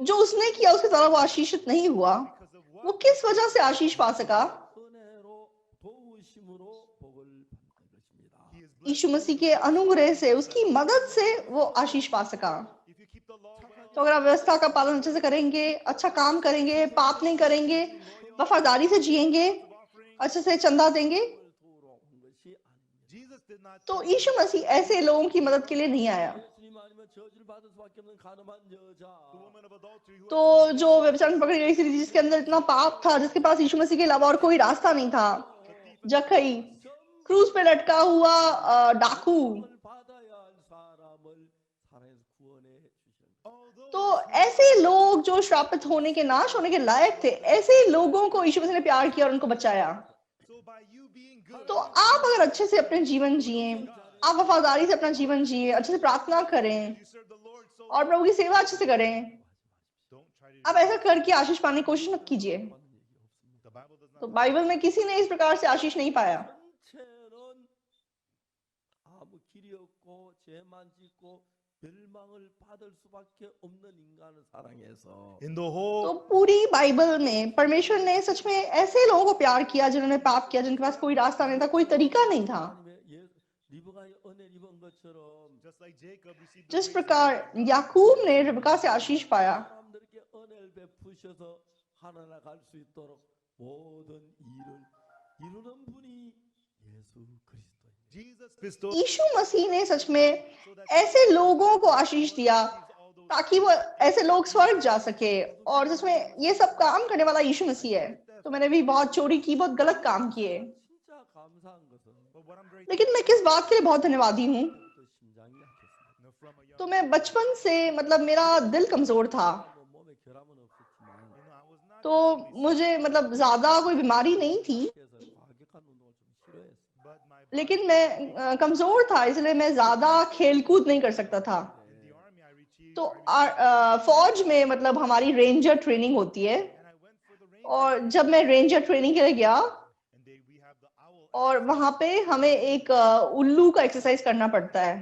जो उसने किया उसके द्वारा वो आशीषित नहीं हुआ। because of what वो किस वजह से आशीष पा सका? 은혜로 도우심으로 복을 받는 것입니다. he is blessed. यीशु मसीह के अनुग्रह से, उसकी मदद से वो आशीष पा सका। If you keep the law well, तो अगर आप व्यवस्था का पालन अच्छे से करेंगे, अच्छा काम करेंगे, पाप नहीं करेंगे, वफादारी से जिएंगे, offering, अच्छे से चंदा देंगे, 도우러 온 것이 아닙니다. Jesus did not तो यीशु मसीह ऐसे लोगों की मदद के लिए नहीं आया। 예수님 아니면 저주를 받을 수밖에 없는 가늠한 여자. the woman of adultery who तो जो व्यभिचार में पकड़ी गई थी, जिसके अंदर इतना पाप था, जिसके पास यीशु मसीह के अलावा और कोई रास्ता नहीं था, जखई, क्रूज पे लटका हुआ डाकू, 복을 받아야 할 사람을 살아서 구원해 주시는 거예요. although तो ऐसे लोग जो श्रापित होने के, नाश होने के लायक थे, ऐसे लोगों को यीशु मसीह ने प्यार किया और उनको बचाया। so by you being good तो आप अगर अच्छे से अपने जीवन जिए, आप वफादारी से अपना जीवन जिए, अच्छे से प्रार्थना करें you serve the Lord so और प्रभु की सेवा अच्छे से करें, don't try to आप ऐसा करके आशीष पाने की कोशिश मत कीजिए। the Bible does तो not बाइबल में किसी ने इस प्रकार से आशीष नहीं पाया। 전체는 아무 길이 없고 죄만 짓고 멸망을 받을 수밖에 없는 인간을 사랑해서 in the तो whole पूरी बाइबल में परमेश्वर ने सच में ऐसे लोगों को प्यार किया जिन्होंने पाप किया, जिनके पास कोई रास्ता नहीं था, कोई तरीका नहीं था। 하나님의 리브가의 은혜 입은 것처럼 just like Jacob received the जिस grace प्रकार याकूब ने रिबका से आशीष पाया, 사람들에게 은혜를 베푸셔서 하나나 갈 수 있도록 모든 일을 이루는 분이 예수 그리스도입니다. Jesus bestowed यीशु मसीह ने सच में so that ऐसे लोगों को आशीष दिया all those ताकि वो ऐसे लोग स्वर्ग जा सके, और सच में ये सब काम करने वाला यीशु मसीह है। तो मैंने भी बहुत चोरी की, बहुत गलत काम किए, 진짜 감사한 것은 but what I'm very लेकिन मैं किस बात के लिए बहुत धन्यवादी हूँ? 또 심장이 약했습니다. know, from a young तो मैं बचपन से मतलब मेरा दिल कमजोर था, 뭐 몸에 결함은 없었지만 I was not तो मुझे मतलब ज्यादा कोई बीमारी नहीं थी, 그래서 과격한 운동을 좀 싫어했어요. but my लेकिन मैं कमजोर था, इसलिए मैं ज्यादा खेल कूद नहीं कर सकता था। in the army I received तो फौज में मतलब हमारी रेंजर ट्रेनिंग होती है, and I went for the range और जब मैं रेंजर ट्रेनिंग के लिए गया and we have the owl और वहां पे हमें एक उल्लू का एक्सरसाइज करना पड़ता है।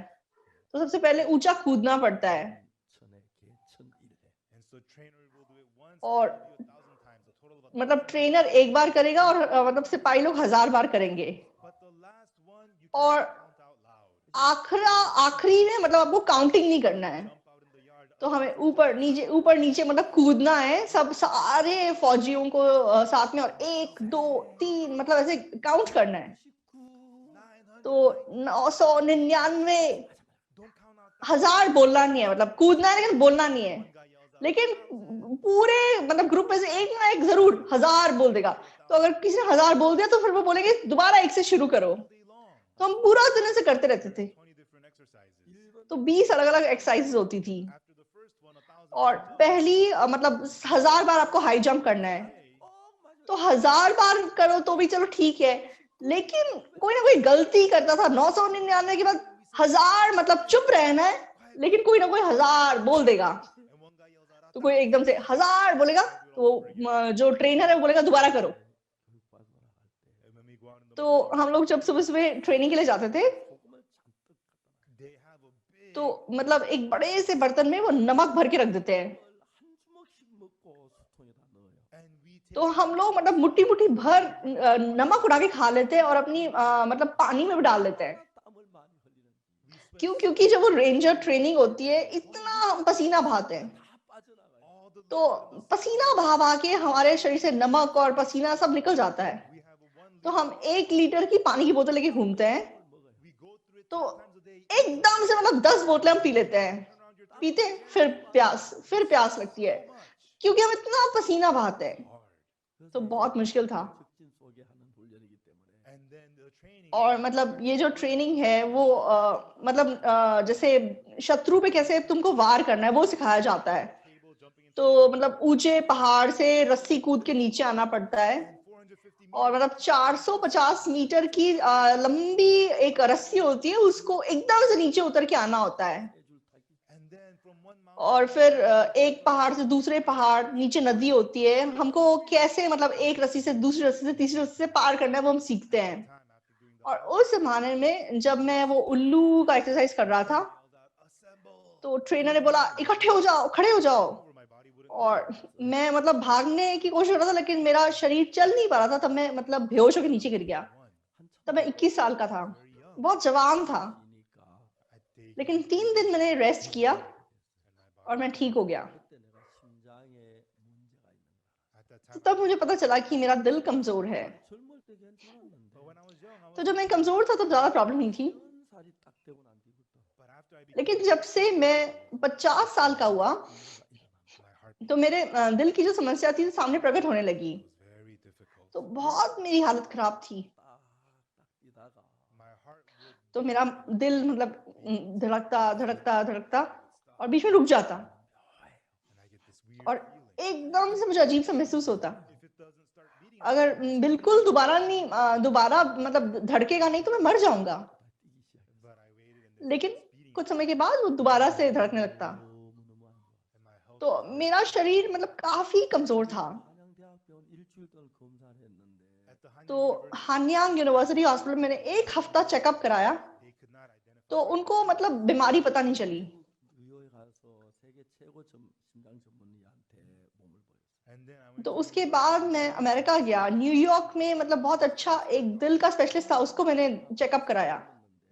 तो सबसे पहले ऊंचा कूदना पड़ता है, 천에 개천 일회. and so trainer will do it once और and do 1,000 times a total of मतलब ट्रेनर एक बार करेगा और मतलब सिपाही लोग 1000 बार करेंगे, but the last one you और can count out loud आखिरी में मतलब आपको काउंटिंग नहीं करना है। jump out in the yard तो हमें ऊपर नीचे मतलब कूदना है, सब सारे फौजियों को साथ में, और 1 2 3 मतलब ऐसे काउंट करना है। 900 तो 999 don't count out 1000 बोलना नहीं है, मतलब कूदना है लेकिन बोलना नहीं है। one guy yells out लेकिन पूरे मतलब ग्रुप में से एक ना एक जरूर 1000 बोल देगा। तो अगर किसी ने 1000 बोल दिया तो फिर वो बोलेंगे दोबारा एक से शुरू करो। all day long तो हम पूरा दिन से करते रहते थे। 20 different exercises तो 20 अलग अलग एक्सरसाइजेस होती थी, after the first one 1,000 और पहली मतलब 1000 बार आपको हाई जंप करना है। तो 1000 बार करो तो भी चलो ठीक है, लेकिन कोई ना कोई गलती करता था। 999 के बाद 1000 मतलब चुप रहना है, लेकिन कोई ना कोई 1000 बोल देगा। And one guy yells out, तो कोई एकदम से 1000 बोलेगा, तो वो जो ट्रेनर है वो बोलेगा दोबारा करो। 교육받으러 갈 때 and when we go out in the तो morning, हम लोग जब सुबह ट्रेनिंग के लिए जाते थे, 소금을 잔뜩 갖다 놔. they have a big तो मतलब एक बड़े से बर्तन में वो नमक भर के रख देते हैं। 한 주먹씩 먹고 수통에다 넣어요. and we take तो हम लोग मतलब मुट्ठी मुट्ठी भर नमक उड़ा के खा लेते हैं और अपनी मतलब पानी में भी डाल लेते हैं। 땀을 많이 흘리는지 we sweat क्यों? क्योंकि जब वो रेंजर ट्रेनिंग होती है, इतना हम पसीना बहाते हैं, 다 빠져나가요. all the तो पसीना बहा बहा के हमारे शरीर से नमक और पसीना सब निकल जाता है। we have a 1 तो liter हम 1 लीटर की पानी की बोतल लेके घूमते हैं, 물 먹어요. we go through it तो 3 times a day एकदम से मतलब 10 बोतलें हम पी लेते हैं। turn around your पीते हैं, फिर प्यास लगती है, क्योंकि हम इतना पसीना बहाते हैं। hard तो बहुत मुश्किल था। 직진 속에 하는 훈련이기 때문에 and then the training और मतलब ये जो ट्रेनिंग है वो मतलब जैसे शत्रु पे कैसे तुमको वार करना है वो सिखाया जाता है। table jumping into तो मतलब ऊंचे पहाड़ से रस्सी कूद के नीचे आना पड़ता है, 450 और meters मतलब 450 मीटर की लंबी एक रस्सी होती है, उसको एकदम से नीचे उतर के आना होता है। 떼줄 타기. and then from one mountain और फिर एक पहाड़ से दूसरे पहाड़, नीचे नदी होती है, हमको कैसे मतलब एक रस्सी से दूसरी रस्सी से तीसरी रस्सी से पार करना है वो हम सीखते हैं। time after doing the और उस जमाने में जब मैं वो उल्लू का एक्सरसाइज कर रहा था, yelled out assemble तो ट्रेनर ने बोला इकट्ठे हो जाओ, खड़े हो जाओ। where my body wouldn't और मैं मतलब भागने की कोशिश कर रहा था, लेकिन मेरा शरीर चल नहीं पा रहा था। तब मैं मतलब बेहोश होकर नीचे गिर गया। one तब मैं 21 साल का था, very young बहुत जवान था। 이니까 I take लेकिन 3 दिन मैंने रेस्ट किया and my body और मैं ठीक हो गया। 그때 내가 심장에 문제가 있는 거야. at that तो time तब मुझे पता चला कि मेरा दिल कमजोर है। 젊을 때 괜찮았는데 but when I was young I was तो जब मैं कमजोर था तब ज्यादा प्रॉब्लम नहीं थी, 40 딱 되고 난 뒤부터 but after I became लेकिन जब से मैं 50 साल का हुआ, 문제가 일어난 my heart तो मेरे दिल की जो समस्या थी सामने प्रकट होने लगी। was very difficult तो बहुत मेरी हालत खराब थी। 딱딱 뛰다가 my heart would तो मेरा दिल मतलब धड़कता धड़कता धड़कता और बीच में रुक जाता, and I get this weird और feeling एकदम से मुझे अजीब सा महसूस होता। if it doesn't start beating अगर बिल्कुल दोबारा मतलब धड़केगा नहीं तो मैं मर जाऊंगा। 뛰기 시작했어. but I waited and लेकिन it's beating कुछ समय के बाद वो दोबारा से धड़कने लगता। 너무너무 안 좋아. and my health तो मेरा शरीर मतलब काफी कमजोर था। 한양대학병원 일주일 동안 검사를 했는데 at the Hanyang तो University हानयांग यूनिवर्सिटी हॉस्पिटल मैंने 1 हफ्ता चेकअप कराया, they could not identify तो उनको मतलब बीमारी पता नहीं चली। 의료에 가서 세계 최고 심장 전문의한테 몸을 보였어요. and then I went तो to उसके बाद मैं अमेरिका गया, न्यूयॉर्क में मतलब बहुत अच्छा एक दिल का स्पेशलिस्ट था, उसको मैंने चेकअप कराया।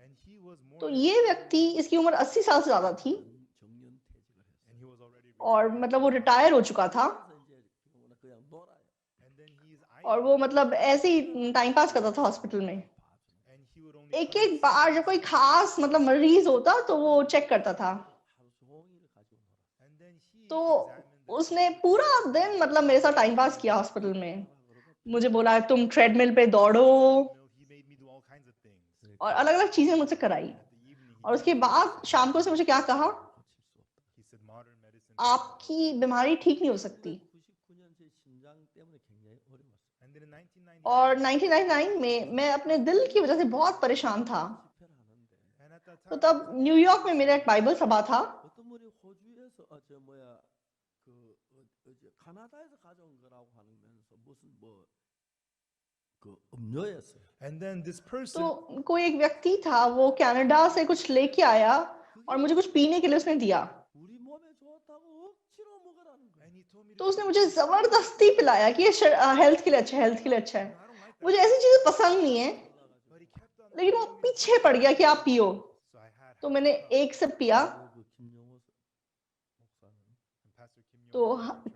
and he was more तो than ये व्यक्ति, इसकी उम्र 80 साल से ज्यादा थी 정년퇴직을 했어요. and he was already और मतलब वो रिटायर हो चुका था, 그래서 이제 그냥 놀아요. and then he's और वो मतलब ऐसे ही टाइम पास करता था हॉस्पिटल में। and he would only एक एक बार जब कोई खास मतलब मरीज होता तो वो चेक करता था। 하루 종일 가지고 놀았어요. and then he तो examined the उसने पूरा दिन मतलब मेरे साथ टाइम पास किया हॉस्पिटल में। 그러고 मुझे बोला तुम ट्रेडमिल पे दौड़ो, he made me do all kinds of things और अलग अलग चीजें मुझसे कराई। at the evening और उसके बाद शाम को उसने मुझे क्या कहा, 고칠 수 없다. he said modern medicine आपकी बीमारी ठीक नहीं हो सकती। 99년 제 심장 때문에 굉장히 어려웠어요. and then in 1999 और 1999 में मैं अपने दिल की वजह से बहुत परेशान था। 집회를 하는데 and at that तो time तब न्यूयॉर्क में मेरा एक बाइबल सभा था। 어떤 분이 호주에서 저 뭐야 이제 카나다에서 가져온 거라고 하면서 무슨 그 음료였어요. and then this person तो कोई एक व्यक्ति था, वो कनाडा से कुछ लेके आया और मुझे कुछ पीने के लिए उसने दिया। 우리 몸에 좋다고 억지로 먹으라는 거예요. and he told me तो उसने मुझे जबरदस्ती पिलाया कि ये हेल्थ के लिए अच्छा है, हेल्थ के लिए अच्छा है। I don't like that मुझे ऐसी चीजें पसंद नहीं है, but he kept on लेकिन वो पीछे पड़ गया कि आप पियो। so I had तो मैंने एक सिप पिया। 그 김용호 목사는 and Pastor Kim तो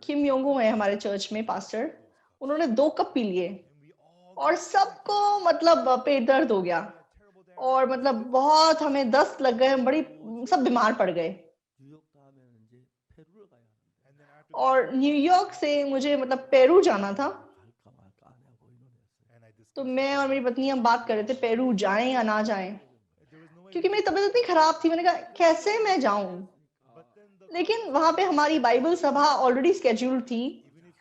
किम योंगो है हमारे चर्च में पास्टर, उन्होंने 2 कप पी लिए and we all और सबको मतलब पेट दर्द हो गया, terrible diarrhea और मतलब बहुत हमें दस्त लग गए, बड़ी सब बीमार पड़ गए। 뉴욕 다음에는 이제 페루를 가야 하는데 and then after और न्यूयॉर्क से मुझे मतलब पेरू जाना था। 갈까 말까 안 하고 고민을 했어요. and I discussed तो मैं और मेरी पत्नी हम बात कर रहे थे पेरू जाएं या ना जाएं, there was no way क्योंकि मेरी तबीयत इतनी खराब थी। मैंने कहा कैसे मैं जाऊं, but then the लेकिन वहां पे हमारी बाइबल सभा ऑलरेडी स्केड्यूल्ड थी। even if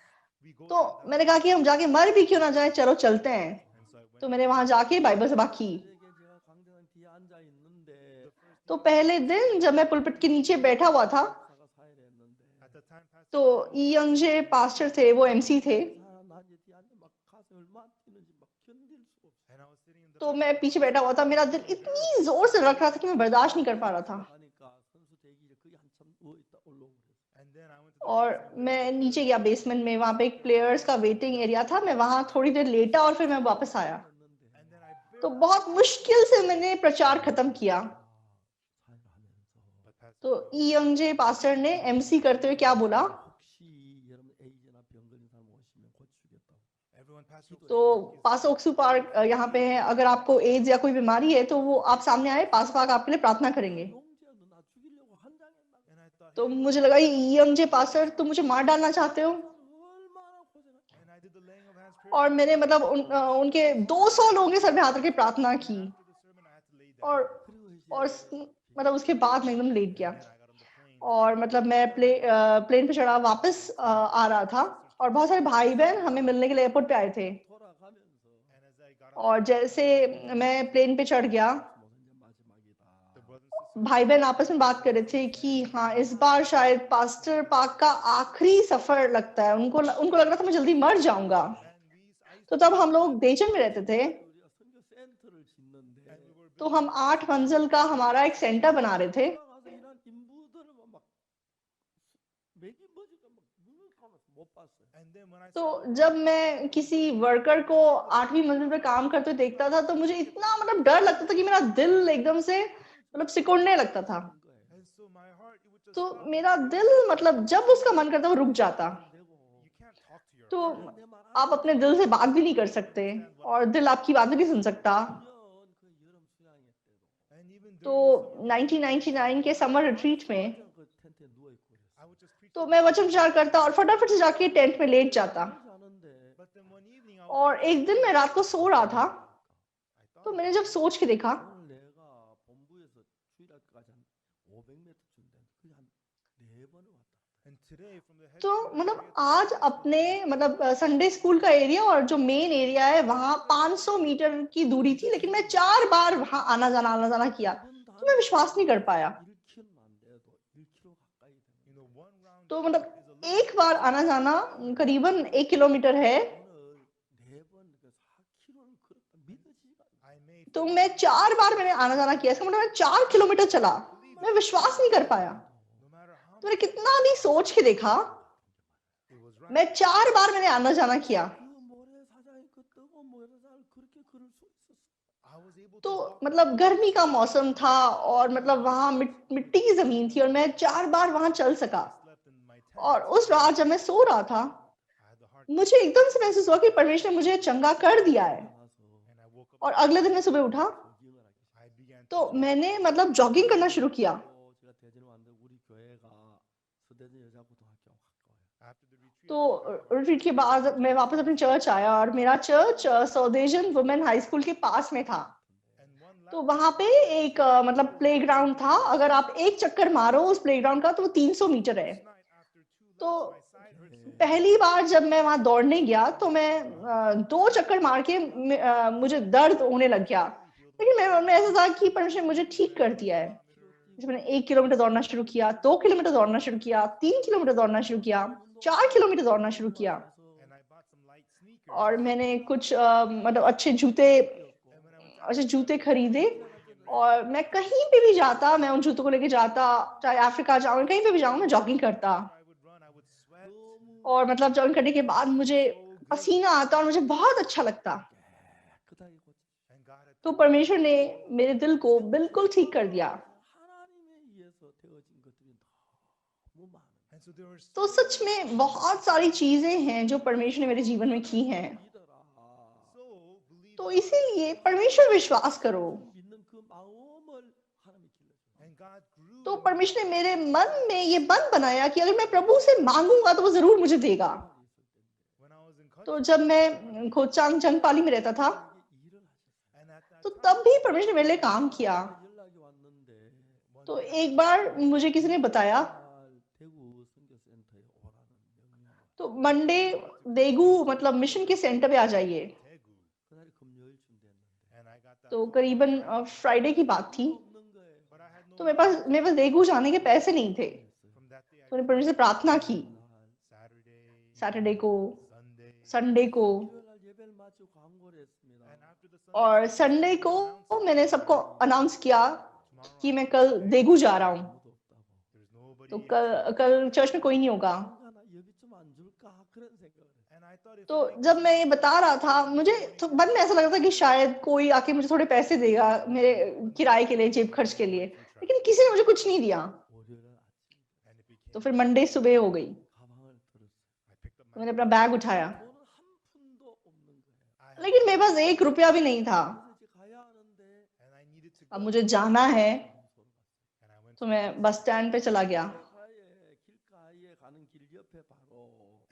we go तो मैंने कहा कि हम जाके मर भी क्यों ना जाए, चलो चलते हैं। and so I तो मैंने वहां जाके बाइबल सभा की। 그에게 제가 광장 뒤에 앉아 있는데 तो पहले दिन जब मैं पुलपिट के नीचे बैठा हुआ था, 목사가 사회를 했는데 At the time, Pastor तो ई यंगजे पास्टर थे, वो एमसी थे। 나 이제 뒤에 앉아 막 가슴 얼마나 뛰는지 막 견딜 수가 없어. and I was sitting in the तो मैं पीछे बैठा हुआ था, मेरा दिल इतनी जोर से धड़क रहा था कि मैं बर्दाश्त नहीं कर पा रहा था। 가니까 선수 대기실에 거기 한참 누워 있다 올라오고 그랬어. and then I went to the और basement. मैं नीचे गया बेसमेंट में, वहां पे एक प्लेयर्स का वेटिंग एरिया था, मैं वहां थोड़ी देर लेटा और फिर मैं वापस आया। 했는데 And then I तो बहुत मुश्किल से मैंने प्रचार खत्म किया। 사회를 하면서 but Pastor तो ई यंगजे पास्टर ने एमसी करते हुए क्या बोला, 혹시 여러분 에이즈나 병 걸린 사람 오시면 고쳐주겠다고. everyone Pastor तो पास ओक्सू पार्क यहाँ पे है, अगर आपको एड्स या कोई बीमारी है तो वो आप सामने आए, पास पाक आपके लिए प्रार्थना करेंगे। 용재야 너 나 죽이려고 한장했나? and I thought तो मुझे लगा ये यंगजे पास्टर तुम मुझे मार डालना चाहते हो। 얼마나 고생했어. and I did the laying of hands prayer. और मैंने मतलब उनके 200 लोगों के सर पे हाथ रख के प्रार्थना की। After the sermon I had to lay down. और 그리고 और मतलब उसके बाद मैं एकदम लेट गया। Then I got on the plane. और मतलब मैं प्लेन पे चढ़ा, वापस आ रहा था, और बहुत सारे भाई बहन हमें मिलने के लिए एयरपोर्ट पे आए थे। 돌아가면서 And as I got on और जैसे मैं प्लेन पे चढ़ गया, 모든 게 마지막이다. the brothers and sisters भाई बहन आपस में बात कर रहे थे कि हाँ इस बार शायद पास्टर पाक का आखिरी सफर लगता है। उनको लग रहा था मैं जल्दी मर जाऊंगा। and तो तब हम लोग देचन में रहते थे, 우리가 선교 센터를 짓는데 we were तो हम 8 मंजिल का हमारा एक सेंटर बना रहे थे। 돌아가서 일한 인부들을 막 맥이 머지가 막 눈을 감아서 못 봤어요. and then when I तो जब मैं किसी वर्कर को 8वीं मंजिल पे काम करते हुए देखता था तो मुझे इतना मतलब डर लगता था कि मेरा दिल एकदम से मतलब सिकुड़ने लगता था। 그런 거예요. and so my heart it would just तो stop. मेरा दिल मतलब जब उसका मन करता वो रुक जाता। 되고 You can't talk to your तो heart. 내말 आप अपने दिल से बात भी नहीं कर सकते और दिल आपकी बात भी नहीं सुन सकता। 년 그 여름 수양회 때도 And even तो during the summer, 1999 के समर रिट्रीट में 그 텐트에 누워 있고 그랬어. I would just preach. तो मैं वचन प्रचार करता और फटाफट से जाके टेंट में लेट जाता। 자는데 But then one evening I was और एक दिन मैं रात को सो रहा था, I तो thought मैंने जब सोच के देखा 오늘 내가 본부에서 주일학교까지 한 500m 준대. 그게 한 4번을 왔다. and today from the तो headquarters, मतलब we get to आज अपने मतलब संडे स्कूल का एरिया और जो मेन एरिया है वहां 500 मीटर की दूरी थी, लेकिन मैं 4 बार वहां आना जाना किया। 두번 तो मैं विश्वास नहीं कर पाया। 1km만 안 돼도 1km 가까이 되는 you know one round तो trip मतलब is a little एक बार आना जाना करीबन 1 किलोमीटर है। 오늘 4번 그 4km를 걸었다. 믿어지지가 않아. I made तो मैं 4 बार मैंने आना जाना किया, इसका मतलब मैं 4 किलोमीटर चला। मैं विश्वास नहीं कर पाया। no matter how तो मैंने कितना भी सोच के देखा, it was right. मैं 4 बार मैंने आना जाना किया। 그 모래사장에 그 뜨거운 모래사장을 그렇게 걸을 수 있었어. I was able तो to walk मतलब गर्मी का मौसम था और मतलब वहां मिट्टी की जमीन थी और मैं 4 बार वहां चल सका। slept in my tent. और उस रात जब मैं सो रहा था, I had the heart मुझे एकदम से महसूस हुआ कि परमेश्वर ने मुझे चंगा कर दिया है। 나서 and I woke up और अगले दिन मैं सुबह उठा 조깅을 하기 시작했어요. I began to तो मैंने मतलब जॉगिंग करना शुरू किया। 또 제가 대전에 왔는데 우리 교회가 서대전 여자고등학교 가까워요. after the retreat. तो रिट्रीट के बाद मैं वापस अपनी चर्च आया और मेरा चर्च सौदेजन वुमेन हाई स्कूल के पास में था। And one तो वहां पे एक मतलब प्लेग्राउंड था। अगर आप एक चक्कर मारो उस प्लेग्राउंड का तो वो 300 मीटर है। last night after 2 तो laps, my side hurt so पहली बार जब मैं वहां दौड़ने गया तो मैं 2 चक्कर मार के मुझे दर्द होने लग गया, लेकिन मेरे मन में ऐसा था कि परमेश्वर ने मुझे ठीक कर दिया है। जब मैंने 1 किलोमीटर दौड़ना शुरू किया, 2 किलोमीटर दौड़ना शुरू किया, 3 किलोमीटर दौड़ना शुरू किया, 4 किलोमीटर दौड़ना शुरू किया, and I bought some light sneakers. और मैंने कुछ मतलब अच्छे जूते खरीदे, और मैं कहीं पे भी जाता मैं उन जूतों को लेके जाता, चाहे अफ्रीका जाऊं कहीं पे भी जाऊं मैं जॉगिंग करता। I would run, I would sweat. और मतलब जॉगिंग करने के बाद मुझे पसीना आता और मुझे बहुत अच्छा लगता। 깨끗하게 고쳐. And God had तो परमेश्वर ने मेरे दिल को बिल्कुल ठीक कर दिया। 하나님에 의해서 되어진 것들이 너무 많은. and so there were तो सच में बहुत सारी चीजें हैं जो परमेश्वर ने मेरे जीवन में की हैं। 믿어라. so believe तो इसीलिए परमेश्वर विश्वास करो। 믿는 그 마음을 하나님이 길러줘. and God grew तो परमेश्वर ने मेरे मन में ये मन बनाया कि अगर मैं प्रभु से मांगूंगा तो वो जरूर मुझे देगा। when I was in country तो जब मैं खोचांग जंगपाली में रहता था 이게 일을 하셨어요. and at that तो time तब भी परमेश्वर ने मेरे लिए काम किया। 연락이 왔는데 तो एक बार मुझे किसी ने बताया, 대구 선교센터에 오라는 명령. तो मंडे देगू मतलब मिशन के सेंटर पे आ जाइए। Daegu, 그날이 금요일 주말. तो करीबन फ्राइडे की बात थी। 없는 거예요. But I had no तो मेरे पास देगू जाने के पैसे नहीं थे। from that day. तो मैंने परमेश्वर से प्रार्थना की Saturday, सैटरडे को, Sunday, संडे को, 일요일 날 예배를 마치고 광고를 했습니다. and after the Sunday और service, संडे I को announced मैंने सबको अनाउंस किया tomorrow कि मैं कल देगू जा रहा हूँ। 아무도 없다고. there's nobody. तो कल चर्च में कोई नहीं होगा। 순간 여비 좀 안 줄까 그런 생각을 했어요. And I thought if तो I make जब मैं ये बता रहा था, मुझे तो मन में ऐसा लगा था कि शायद कोई आके मुझे थोड़े पैसे देगा मेरे किराए के लिए, जेब खर्च के लिए, लेकिन किसी ने मुझे कुछ नहीं दिया। 월요일 아침 and it became तो फिर मंडे सुबह हो गई, 가방을 들었어요. I picked up तो my मैंने अपना बैग उठाया, 돈은 한 푼도 없는 거예요. I had लेकिन मेरे पास 1 रुपया भी नहीं था। 그래서 이제 가야 하는데 and I needed to अब go मुझे जाना है, and I went तो मैं बस स्टैंड पे चला गया। 길가에 가는 길 옆에 바로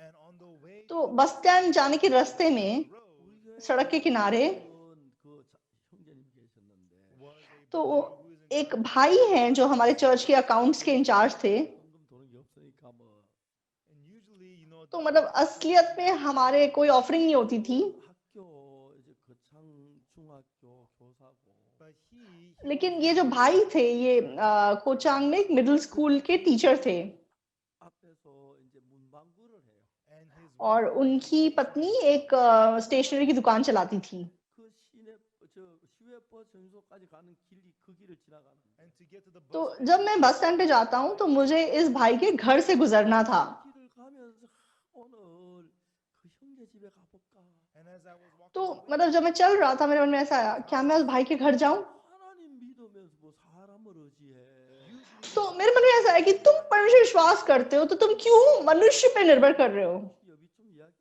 and on the way तो बस स्टैंड जाने के रास्ते में road 우리 교회 सड़क के किनारे 형제님 계셨는데 was a तो brother who is in एक भाई हैं जो हमारे चर्च के अकाउंट्स के इंचार्ज थे। 헌금 도는 게 없으니까 뭐 and usually तो मतलब असलियत में हमारे कोई ऑफरिंग नहीं होती थी, 학교 이제 거창 중학교 교사고 but he लेकिन ये जो भाई थे ये कोचांग में एक मिडिल स्कूल के टीचर थे 앞에서 이제 문방구를 해요. and his और उनकी पत्नी एक स्टेशनरी की दुकान चलाती थी। 그 시외버 전소까지 가는 길이 그 길을 지나가는데 and to get to the तो bus जब मैं बस स्टैंड पे जाता हूँ तो मुझे इस भाई के घर से गुजरना था। 길을 가면서 오늘 그 형제 집에 가볼까? and as I was walking तो away, मतलब जब मैं चल रहा था मेरे मन में ऐसा आया, क्या मैं उस भाई के घर जाऊं? 하나님 믿으면서 뭐 사람을 의지해. तो मेरे मन में ऐसा है कि तुम परमेश्वर विश्वास करते हो तो तुम क्यों मनुष्य पे निर्भर कर रहे हो? 여비 좀 이야기.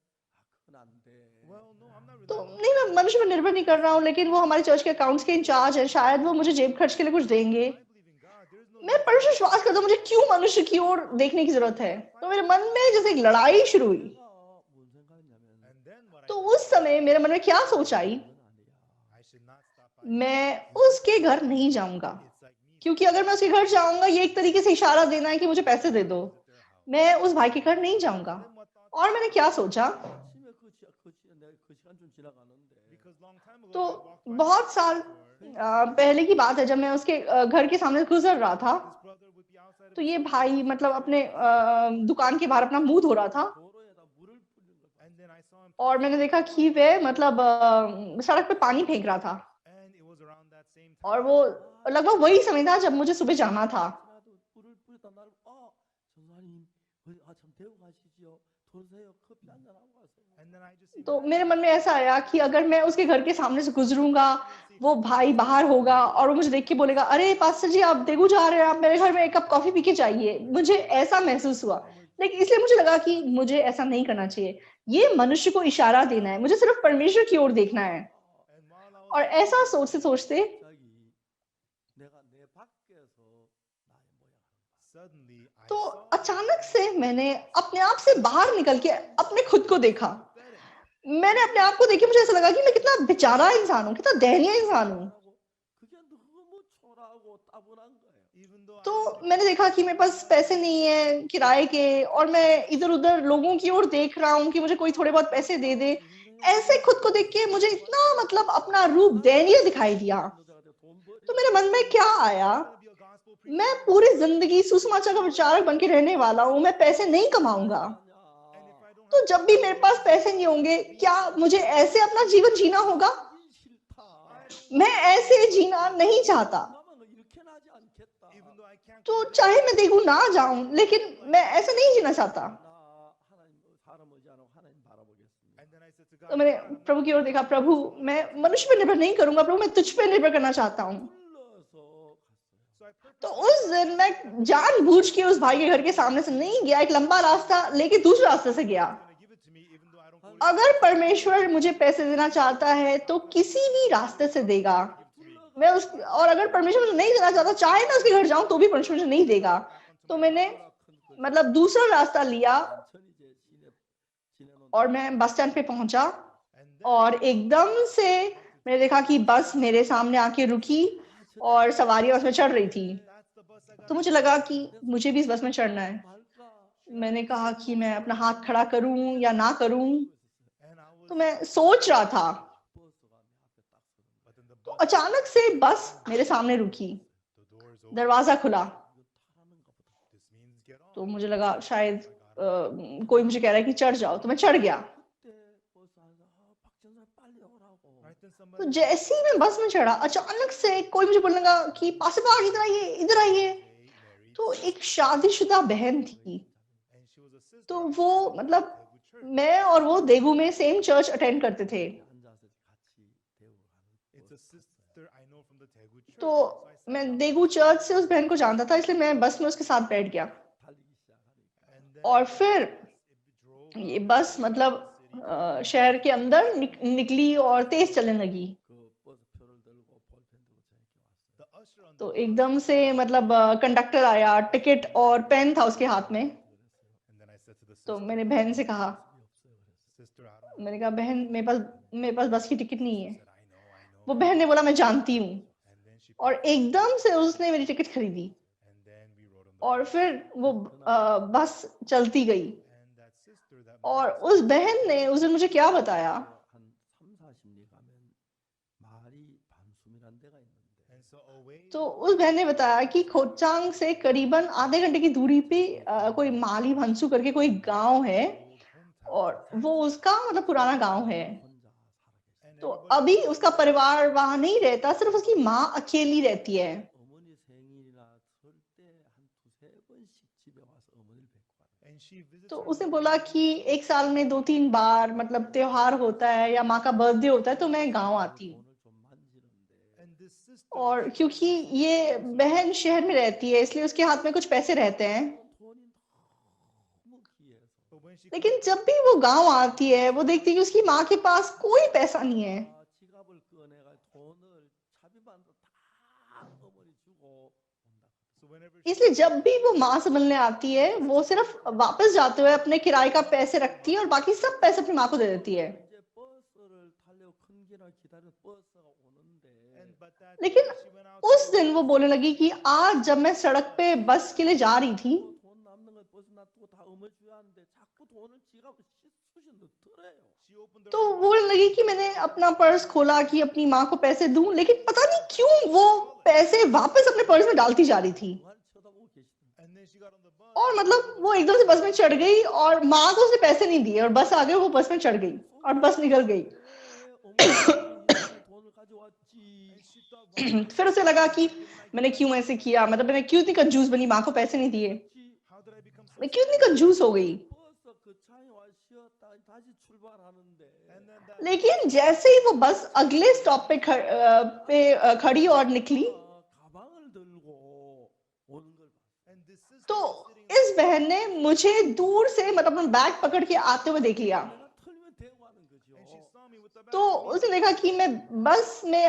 그건 안 돼. well no I'm not तो really नहीं, मैं मनुष्य पे निर्भर नहीं कर रहा हूँ, लेकिन वो हमारे चर्च के अकाउंट्स के इंचार्ज हैं, शायद वो मुझे जेब खर्च के लिए कुछ देंगे। I believe in God there's no मैं परमेश्वर विश्वास करता हूँ, मुझे क्यों मनुष्य की ओर देखने की जरूरत है? तो मेरे मन में जैसे एक लड़ाई शुरू हुई। 내가 뭔 생각했냐면 and then what तो उस समय मेरे मन में क्या सोच आई, 이건 아니야. I should not stop by मैं उसके घर नहीं जाऊंगा, it's like me क्योंकि अगर मैं उसके घर जाऊंगा ये एक तरीके से इशारा देना है कि मुझे पैसे दे दो। at their house मैं उस भाई के घर नहीं जाऊंगा। then what thought और मैंने क्या सोचा, 아침에 내가 그 시간 좀 지나가는데 because long time ago तो I walked by बहुत साल पहले की बात है, जब मैं उसके घर के सामने गुजर रहा था, this brother would be outside of तो ये भाई मतलब अपने दुकान के बाहर अपना मुंह धो रहा था 도로에다 물을 뿌리는 걸 and then I saw him और मैंने देखा कि वह मतलब सड़क पे पानी फेंक रहा था। and it was around that same और time वो लगभग वही समय था जब मुझे सुबह जाना था। 지나도 물을 뿌리다 날 전사님 참 데리고 가시지요. 도세요. 커피 한잔 하고 가세요. and then I just तो मेरे मन में ऐसा आया कि अगर मैं उसके घर के सामने से गुजरूंगा, वो भाई बाहर होगा और वो मुझे देख के बोलेगा, अरे पास्टर जी आप देगू जा रहे हैं, आप मेरे घर में एक कप कॉफी पी के जाइए। मुझे ऐसा महसूस हुआ, लेकिन इसलिए मुझे लगा कि मुझे ऐसा नहीं करना चाहिए। ये मनुष्य को इशारा देना है, मुझे सिर्फ परमेश्वर की ओर देखना है। and while I was और ऐसा सोचते सोचते 갑자기 내가 내 밖에서 나의 모양을 suddenly I तो saw अचानक से मैंने अपने आप से बाहर निकल के अपने खुद को देखा। मैंने अपने आप को देखे, मुझे ऐसा लगा कि मैं कितना बेचारा इंसान हूँ, कितना दयनीय इंसान हूँ। 하고 그게 너무 초라하고 따분한 거예요. even though तो मैंने देखा कि मेरे पास पैसे नहीं है किराए के और मैं इधर उधर लोगों की ओर देख रहा हूँ कि मुझे कोई थोड़े बहुत पैसे दे दे। ऐसे खुद को देख के मुझे इतना मतलब अपना रूप दयनीय दिखाई दिया। तो मेरे मन में क्या आया, be a gospel preacher मैं पूरी जिंदगी सुसमाचार का प्रचारक बन के रहने वाला हूँ, मैं पैसे नहीं कमाऊंगा। and if I don't तो जब भी मेरे पास पैसे नहीं होंगे, क्या मुझे ऐसे अपना जीवन जीना होगा? मैं ऐसे जीना नहीं चाहता। even though I can't तो चाहे मैं देगू ना जाऊं, लेकिन मैं ऐसे नहीं जीना चाहता। and then I said to God तो मैंने प्रभु की ओर देखा, प्रभु मैं मनुष्य पे निर्भर नहीं करूंगा, प्रभु मैं तुझ पे निर्भर करना चाहता हूँ। so I purposely तो उस दिन मैं जानबूझ के उस भाई के घर के सामने से नहीं गया, एक लंबा रास्ता लेके दूसरे रास्ते से गया। gonna give it to me even though I don't go अगर परमेश्वर मुझे पैसे देना चाहता है तो किसी भी रास्ते से देगा। मैं उस और अगर परमेश्वर मुझे नहीं देना चाहता, चाहे मैं उसके घर जाऊं तो भी परमेश्वर मुझे नहीं देगा। तो मैंने मतलब दूसरा रास्ता लिया और मैं बस स्टैंड पे पहुंचा and then और एकदम से मैंने देखा कि बस मेरे सामने आके रुकी और सवारियां उसमें चढ़ रही थी। that's the bus I got तो मुझे लगा कि मुझे भी इस बस में चढ़ना है। मैंने कहा कि मैं अपना हाथ खड़ा करूं या ना करूं। and I was तो मैं सोच रहा था। but then the तो अचानक से बस मेरे सामने रुकी, The doors open. दरवाजा खुला। 이거 타라는가 보다. This means get on. तो मुझे लगा शायद कोई मुझे कह रहा है कि चढ़ जाओ, तो मैं चढ़ गया। 그때 버스 안에서 박전사 빨리 오라고. Right, then तो somebody जैसे ही मैं बस में चढ़ा, अचानक से कोई मुझे बोलने लगा कि पासिबा इधर आइए, इधर आइए। married, तो एक शादीशुदा बहन थी, and she was a sister. तो वो मतलब Daegu church. मैं और वो देगू में सेम चर्च अटेंड करते थे। 앉아서 같이 대우를 하는 It's a sister I know from the Daegu church. तो So I sat मैं down देगू चर्च से उस बहन को जानता था, इसलिए मैं बस में उसके साथ बैठ गया। 달리기 시작하니까 and then और फिर it drove ये बस मतलब शहर के अंदर निकली और तेज चलने लगी। 그 버스표를 들고 볼펜 들고 저렇게 왔어요. the usher on the तो एकदम से मतलब कंडक्टर आया, टिकट और पेन था उसके हाथ में। and then I said to the तो sister, मैंने बहन से कहा, sister, I don't know. मैंने कहा बहन मेरे पास बस की टिकट नहीं है। She said, I know. वो बहन ने बोला मैं जानती हूँ, And then she और एकदम से उसने मेरी टिकट खरीदी and then we rode on the और फिर वो बस चलती गई। and that sister that और उस बहन ने उस दिन मुझे क्या बताया, 한 3-40리 가면 마리 반숨이라는 데가 있는데 and so away तो उस बहन ने बताया कि खोचांग से करीबन आधे घंटे की दूरी पे कोई माली भंसू करके कोई गांव है, old hometown और वो उसका मतलब पुराना गांव है। 혼자 살아 계시다. and तो everybody अभी उसका परिवार वहां नहीं रहता, सिर्फ उसकी माँ अकेली रहती है। 어머니 생일이나 절대 한 2-3번씩 집에 와서 어머니를 뵙고 가요. and she visits तो her उसने बोला कि एक साल में 2-3 बार मतलब त्योहार होता है या माँ का बर्थडे होता है तो मैं गांव आती हूँ। 돈을 좀 만지는데 and this sister और क्योंकि ये बहन शहर में रहती है, इसलिए उसके हाथ में कुछ पैसे रहते हैं। 돈이 너무 귀해서 but when she लेकिन जब भी वो गांव आती है, वो देखती है कि उसकी माँ के पास कोई पैसा नहीं है। 지갑을 꺼내가 돈을 차비반도 다 어머니 주고 온다. so whenever she इसलिए जब भी वो माँ से मिलने आती है, वो सिर्फ वापस जाते हुए अपने किराए का पैसे रखती है और बाकी सब पैसे अपनी माँ को दे देती है। 이제 버스를 타려고 큰 길을 기다려 버스가 오는데 and but that लेकिन day she went out उस दिन वो बोलने लगी कि आज जब मैं सड़क पे बस के लिए जा रही थी, 돈 남는 걸 버스 놔두고 다 어머니 줘야 하는데 자꾸 돈을 지갑을 쑤시 넣더래요. she opened her तो वो बोलने लगी कि मैंने अपना पर्स खोला कि अपनी माँ को पैसे दूं, लेकिन पता नहीं क्यों वो पैसे वापस अपने पर्स में डालती जा रही थी। 무한 쳐다보고 계시더라고요. and then she got on the bus और मतलब वो एकदम से बस में चढ़ गई और माँ को उसने पैसे नहीं दिए और बस आ गई, वो बस में चढ़ गई और बस निकल गई। 왜 어머니 돈을 가져왔지? and she thought why फिर उसे लगा कि मैंने क्यों ऐसे किया, मतलब मैंने क्यों इतनी कंजूस बनी, माँ को पैसे नहीं दिए, how did I become so मैं क्यों इतनी कंजूस हो गई। 버스 그 차에 와 쉬었다 다시 출발하는데 and then that लेकिन जैसे ही वो बस अगले स्टॉप पे खड़ी और निकली, 가방을 들고 오는 걸 봤어요. and this sister तो was sitting इस बहन ने मुझे दूर से मतलब अपना बैग पकड़ के आते हुए देख लिया। 내가 털면 대고 하는 거죠. and she saw me with the bag तो उसने देखा कि मैं बस में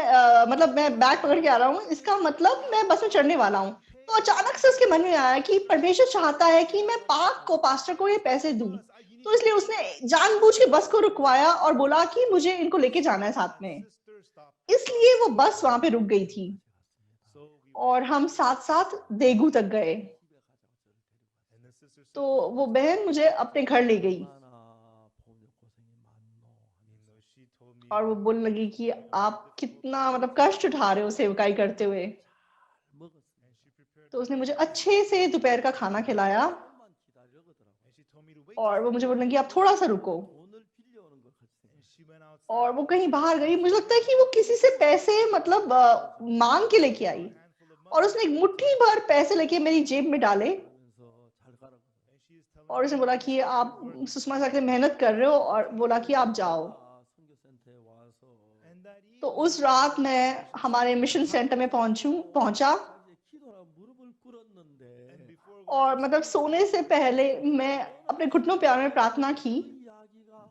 मतलब मैं बैग पकड़ के आ रहा हूँ, इसका मतलब मैं बस में चढ़ने वाला हूँ। तो अचानक से उसके मन में आया कि परमेश्वर चाहता है कि मैं पास्टर को ये पैसे दूं, तो इसलिए उसने जानबूझ के बस को रुकवाया और बोला कि मुझे इनको लेके जाना है साथ में। sister stopped इसलिए वो बस वहां पे रुक गई थी so we और हम साथ साथ देगू तक गए। 집에 가자고 저를 데리고 and the sister said तो वो बहन मुझे अपने घर ले गई 얼마나 보면 고생이 많노 you know she told me और वो बोलने लगी कि आप कितना मतलब कष्ट उठा रहे हो सेवकाई करते हुए। 잘 먹었어요. and she prepared तो उसने मुझे अच्छे से दोपहर का खाना खिलाया 조금만 기다려거더라고. and she told me to wait और वो मुझे बोलने लगी आप थोड़ा सा रुको। 돈을 빌려오는 걸 같이 생각해. and she went out और वो कहीं बाहर गई, मुझे लगता है कि वो किसी से पैसे मतलब मांग के लेके आई handful of money और उसने एक मुट्ठी भर पैसे लेके मेरी जेब में डाले 그러면서 잘 가라고. and she is telling और उसने बोला कि आप सुषमा साथ मेहनत कर रहे हो और बोला कि आप जाओ। 선교센터에 와서 and that तो उस रात मैं हमारे मिशन सेंटर में पहुंचा 이제 기도하라 무릎을 꿇었는데 and before और मतलब सोने से पहले मैं अपने घुटनों पे में प्रार्थना की। 그 이야기가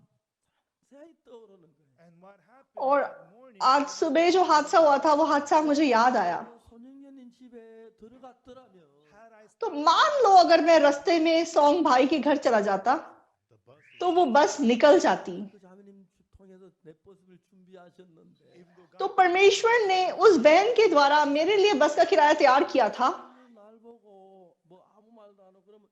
자세히 떠오르는 거예요. and what happened और that morning आज सुबह जो हादसा हुआ था वो हादसा मुझे याद आया। 손흥민님 집에 들어갔더라면 had I तो मान लो अगर मैं रास्ते में सोंग भाई के घर चला जाता the bus तो वो बस निकल जाती। 그 자매님 통해서 내 버스를 준비하셨는데 even though तो God परमेश्वर ने उस बहन के द्वारा मेरे लिए बस का किराया तयार किया था। 날 보고 뭐 아무 말도 안 하고 그러면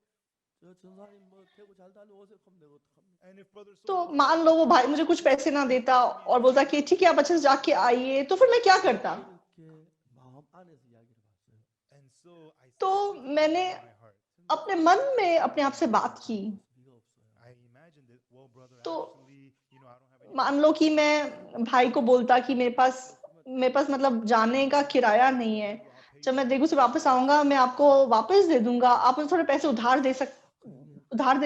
저 전사님 뭐 대구 잘 다녀오세요. 그럼 내가 어떡합니까? And if Brother तो So-and-so मान लो वो भाई मुझे कुछ पैसे ना देता और बोलता कि ठीक है आप अच्छे से जाके आइए, तो फिर मैं क्या करता? 그렇게 마음 안에서 이야기를 봤어요. and so I तो said in मैंने my heart, अपने मन में अपने आप से बात की। 비가 없어요. I imagined it. Well, brother, तो actually, I don't have any. मान लो कि मैं भाई को बोलता कि मेरे पास मतलब जाने का किराया नहीं है, जब मैं देगू से वापस आऊंगा मैं आपको वापस दे दूंगा, आप मुझे थोड़े पैसे उधार दे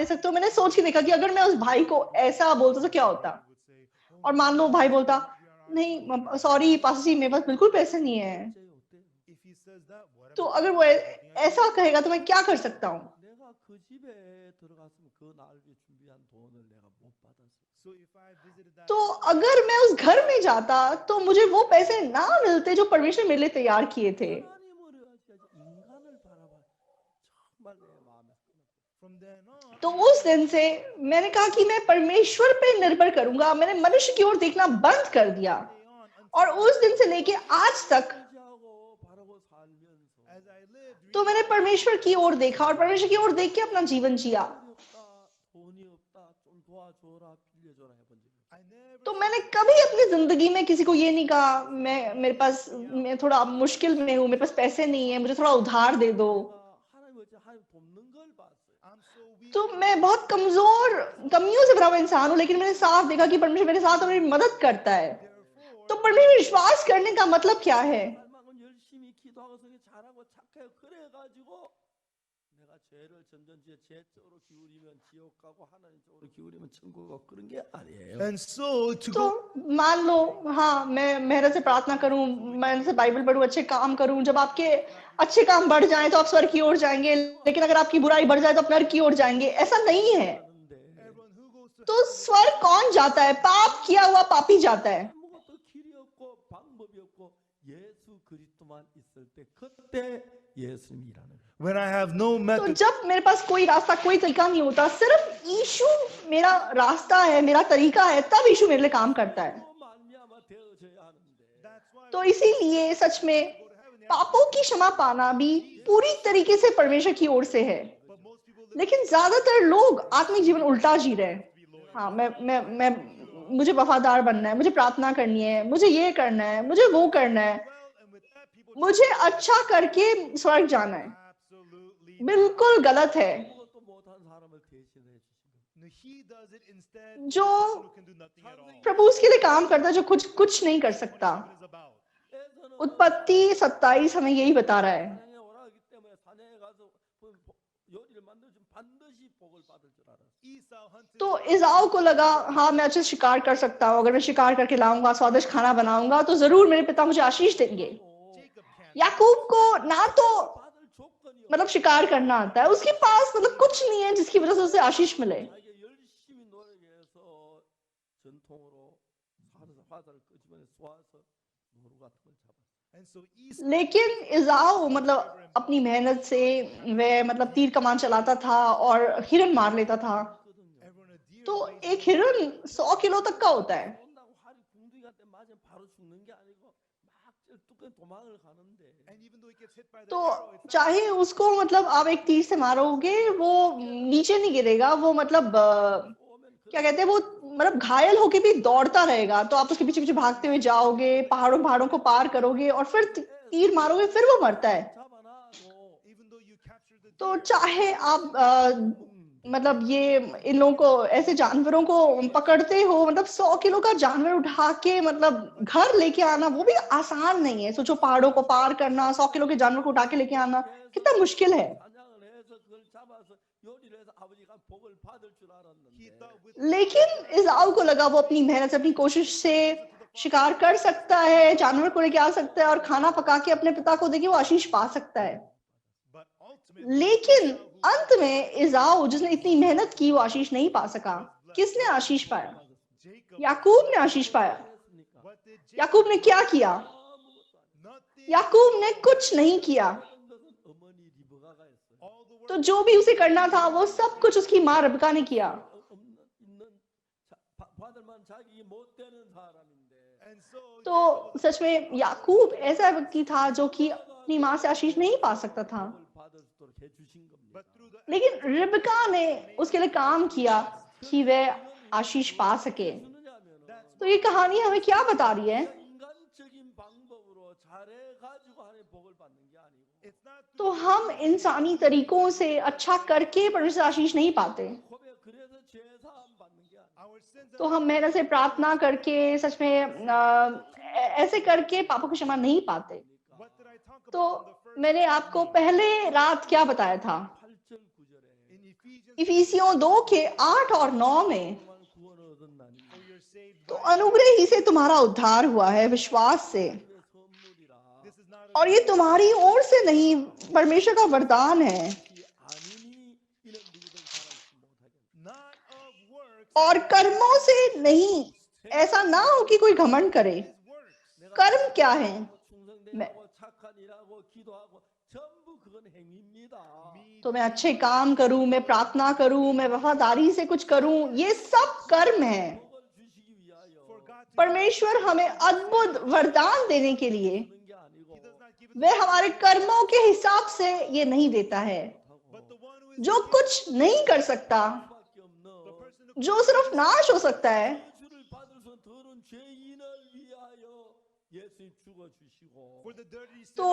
सकते हो। मैंने सोच ही देखा कि अगर मैं उस भाई को ऐसा बोलता तो क्या होता। Would say, oh, और no, मान लो भाई बोलता we are out of नहीं money. सॉरी पास जी मेरे पास बिल्कुल पैसे नहीं है, 진짜요, 어때요? If he says that, what तो am I अगर gonna वो do? Good thing I ऐसा didn't. कहेगा तो मैं क्या कर सकता हूँ? 내가 그 집에 들어갔으면 그 날 위해 준비한 돈을 내가 못 받았어요. So if I visited that, तो अगर मैं उस घर में जाता तो मुझे वो पैसे ना मिलते जो परमेश्वर मेरे लिए तैयार किए थे। 하나님을 의지하지 인간을 바라봐. 정말 내 마음에 끊었어요. from then on, तो उस दिन से मैंने कहा कि मैं परमेश्वर पे निर्भर करूंगा, मैंने मनुष्य की ओर देखना बंद कर दिया। day on, और उस दिन से लेके आज तक 의지하고 바라고 살면서 as I lived, तो मैंने परमेश्वर की ओर देखा और परमेश्वर की ओर देख के अपना जीवन जिया। 돈이 없다, 좀 도와줘라, 빌려줘라 해본 적이 없어요. I never तो मैंने कभी अपनी जिंदगी में किसी को ये नहीं कहा मैं थोड़ा मुश्किल में हूँ, मेरे पास पैसे नहीं है, मुझे थोड़ा उधार दे दो। 내가 하나님 어째 하나님 돕는 걸 봤어요. I'm so weak. तो मैं बहुत कमजोर कमियों से भरा हुआ इंसान हूँ, लेकिन मैंने साफ देखा कि परमेश्वर मेरे साथ और मेरी मदद करता है। Therefore, तो परमेश्वर में विश्वास करने का मतलब क्या है? 살만큼 열심히 기도하고 성에 잘하고 착하고 그래가지고 내가 죄를 점점 제 쪽으로 기울이면 지옥 가고 하나님 쪽으로 기울이면 천국 가고 그런 게 아니에요. and so to तो go, मान लो हाँ मैं मेहनत से प्रार्थना करूं, मेहनत से बाइबल पढूं, अच्छे काम करूं, जब आपके अच्छे काम बढ़ जाएं तो आप स्वर्ग की ओर जाएंगे, लेकिन अगर आपकी बुराई बढ़ जाए तो आप नरक की ओर जाएंगे। ऐसा नहीं है। 하는데 everyone who goes to तो स्वर्ग कौन जाता है? पाप किया हुआ पापी जाता है। 아무것도 길이 없고 방법이 없고 예수 그리스도만 있을 때 그때 예수님이 일하는 거예요. when I have no तो method, जब मेरे पास कोई रास्ता कोई तरीका नहीं होता, सिर्फ यीशु मेरा रास्ता है, मेरा तरीका है, तब यीशु मेरे लिए काम करता है। 또 말미암아 되어져야 하는데 that's why तो इसीलिए सच में go to heaven. The पापों की क्षमा पाना भी पूरी तरीके से परमेश्वर की ओर से है, but most people live लेकिन ज्यादातर लोग आत्मिक जीवन उल्टा जी रहे हैं। to be loyal. हाँ मैं मुझे वफादार बनना है, मुझे प्रार्थना करनी है, मुझे ये करना है, मुझे वो करना है, Well, and with that, people मुझे अच्छा करके स्वर्ग जाना है। absolutely बिल्कुल गलत है। 아무것도 못한 사람을 대신해 주신 거예요. no, he does it instead. जो of the person who can do nothing at all. प्रभु उसके लिए काम करता है जो कुछ नहीं कर सकता। What is about. 에서는 उत्पत्ति 27 हमें यही बता रहा है। 사냥에 오라 하기 때문에 사냥에 가서 요리를 만들면 반드시 복을 받을 줄 알았어요. Esau hunted. तो इज़ाऊ को लगा हाँ मैं अच्छे से शिकार कर सकता हूँ, अगर मैं शिकार करके लाऊंगा, स्वादिष्ट खाना बनाऊंगा तो जरूर मेरे पिता मुझे आशीष देंगे। Jacob can't. याकूब को ना तो 받을 조건이 मतलब शिकार करना आता है, उसके पास मतलब कुछ नहीं है जिसकी वजह से उसे आशीष मिले। 자기가 열심히 노력해서 전통으로 화살을 끄집어내 쏘아서 노루 같은 걸 잡았어요. And so Esau लेकिन इज़ाऊ मतलब अपनी मेहनत से वह मतलब तीर कमान चलाता था और हिरन मार लेता था। 있거든요. everyone a deer. तो एक हिरन 100 किलो तक का होता है। 쏜다고 활이 궁둥이한테 맞으면 바로 죽는 게 아니고 막 뚝뚝 도망을 가는데 And even though he gets hit by the तो arrow, it's not चाहे उसको मतलब आप एक तीर से मारोगे वो नीचे नहीं गिरेगा, वो मतलब 쏘면 क्या कहते हैं वो मतलब घायल होके भी दौड़ता रहेगा। तो आप उसके पीछे पीछे भागते हुए जाओगे, पहाड़ों को पार करोगे और फिर तीर मारोगे, फिर वो मरता है। 잡아놔도 even though you capture the तो deer, चाहे आप मतलब ये इन लोगों को ऐसे जानवरों को पकड़ते हो, मतलब 100 किलो का जानवर उठा के मतलब घर लेके आना वो भी आसान नहीं है। सोचो पहाड़ों को पार करना, 100 किलो के जानवर को उठा के लेके आना कितना मुश्किल है। 사냥을 해서 그걸 잡아서 요리를 해서 아버지가 복을 받을 줄 he 알았는데 thought with लेकिन इज़ाऊ को लगा वो अपनी मेहनत से अपनी कोशिश से शिकार कर सकता है, जानवर को लेके आ सकता है और खाना पका के अपने पिता को देके वो आशीष पा सकता है। but ultimately लेकिन Esau, who अंत में इज़ाऊ जिसने इतनी मेहनत की वो आशीष नहीं पा सका। किसने आशीष पाया? Jacob, याकूब ने आशीष पाया। 했으니까 what did Jacob? याकूब ने क्या किया? 아무것도 안 Nothing. याकूब ने कुछ नहीं किया। 했던 것은 어머니 리브가가 했어요. All the work. तो जो भी उसे करना था वो सब कुछ उसकी माँ रबका ने किया। 있는 받을 만 자기 못 되는 사람인데 And so तो सच में याकूब ऐसा व्यक्ति था जो कि अपनी माँ से आशीष नहीं पा सकता था। 복을 받을 수 있도록 해주신 겁니다. But through the लेकिन रिबका ने उसके लिए काम किया कि वह आशीष पा सके। 무슨냐면은 तो ये कहानी हमें क्या बता रही है? 인간적인 방법으로 잘해가지고 하나님 복을 받는 게 아니고 it's not तो हम इंसानी तरीकों से अच्छा करके परमेश्वर से आशीष नहीं पाते। 고백 그래서 제사함 받는 게 아니고 our sins तो हम मेहनत से प्रार्थना करके सच में ऐसे करके पापों की क्षमा नहीं पाते। what did I talk तो about in the first मैंने आपको पहले रात क्या बताया था? 8절 9절에 in Ephesians इफिसियों 2 के 8 और 9 में 정말 구원을 얻은 날이 for you're saved तो by अनुग्रह ही से तुम्हारा उद्धार हुआ है विश्वास से, 하나님의 선물이라 this is not a और ये तुम्हारी ओर से नहीं परमेश्वर का वरदान है, 것이 아니니 이는 누구든 사랑치 못하겠다. not of works और कर्मों से नहीं, ऐसा ना हो कि कोई घमंड करे। works कर्म क्या है? 충성되고 착한 일하고 기도하고 전부 그건 행위입니다. तो मैं अच्छे काम करूं, मैं प्रार्थना करूं, मैं वफादारी से कुछ करूं, ये सब कर्म है। 복을 주시기 위하여 for God to परमेश्वर हमें अद्भुत वरदान देने के लिए 주는 게 아니고 does not give it वह हमारे कर्मों के हिसाब से ये नहीं देता है। but the one who is जो कुछ नहीं कर सकता, 밖에 없는 person who जो सिर्फ नाश हो सकता है, 저주를 받을 수 더러운 죄인을 위하여 예수님 죽어 주시고 for the dirty sin तो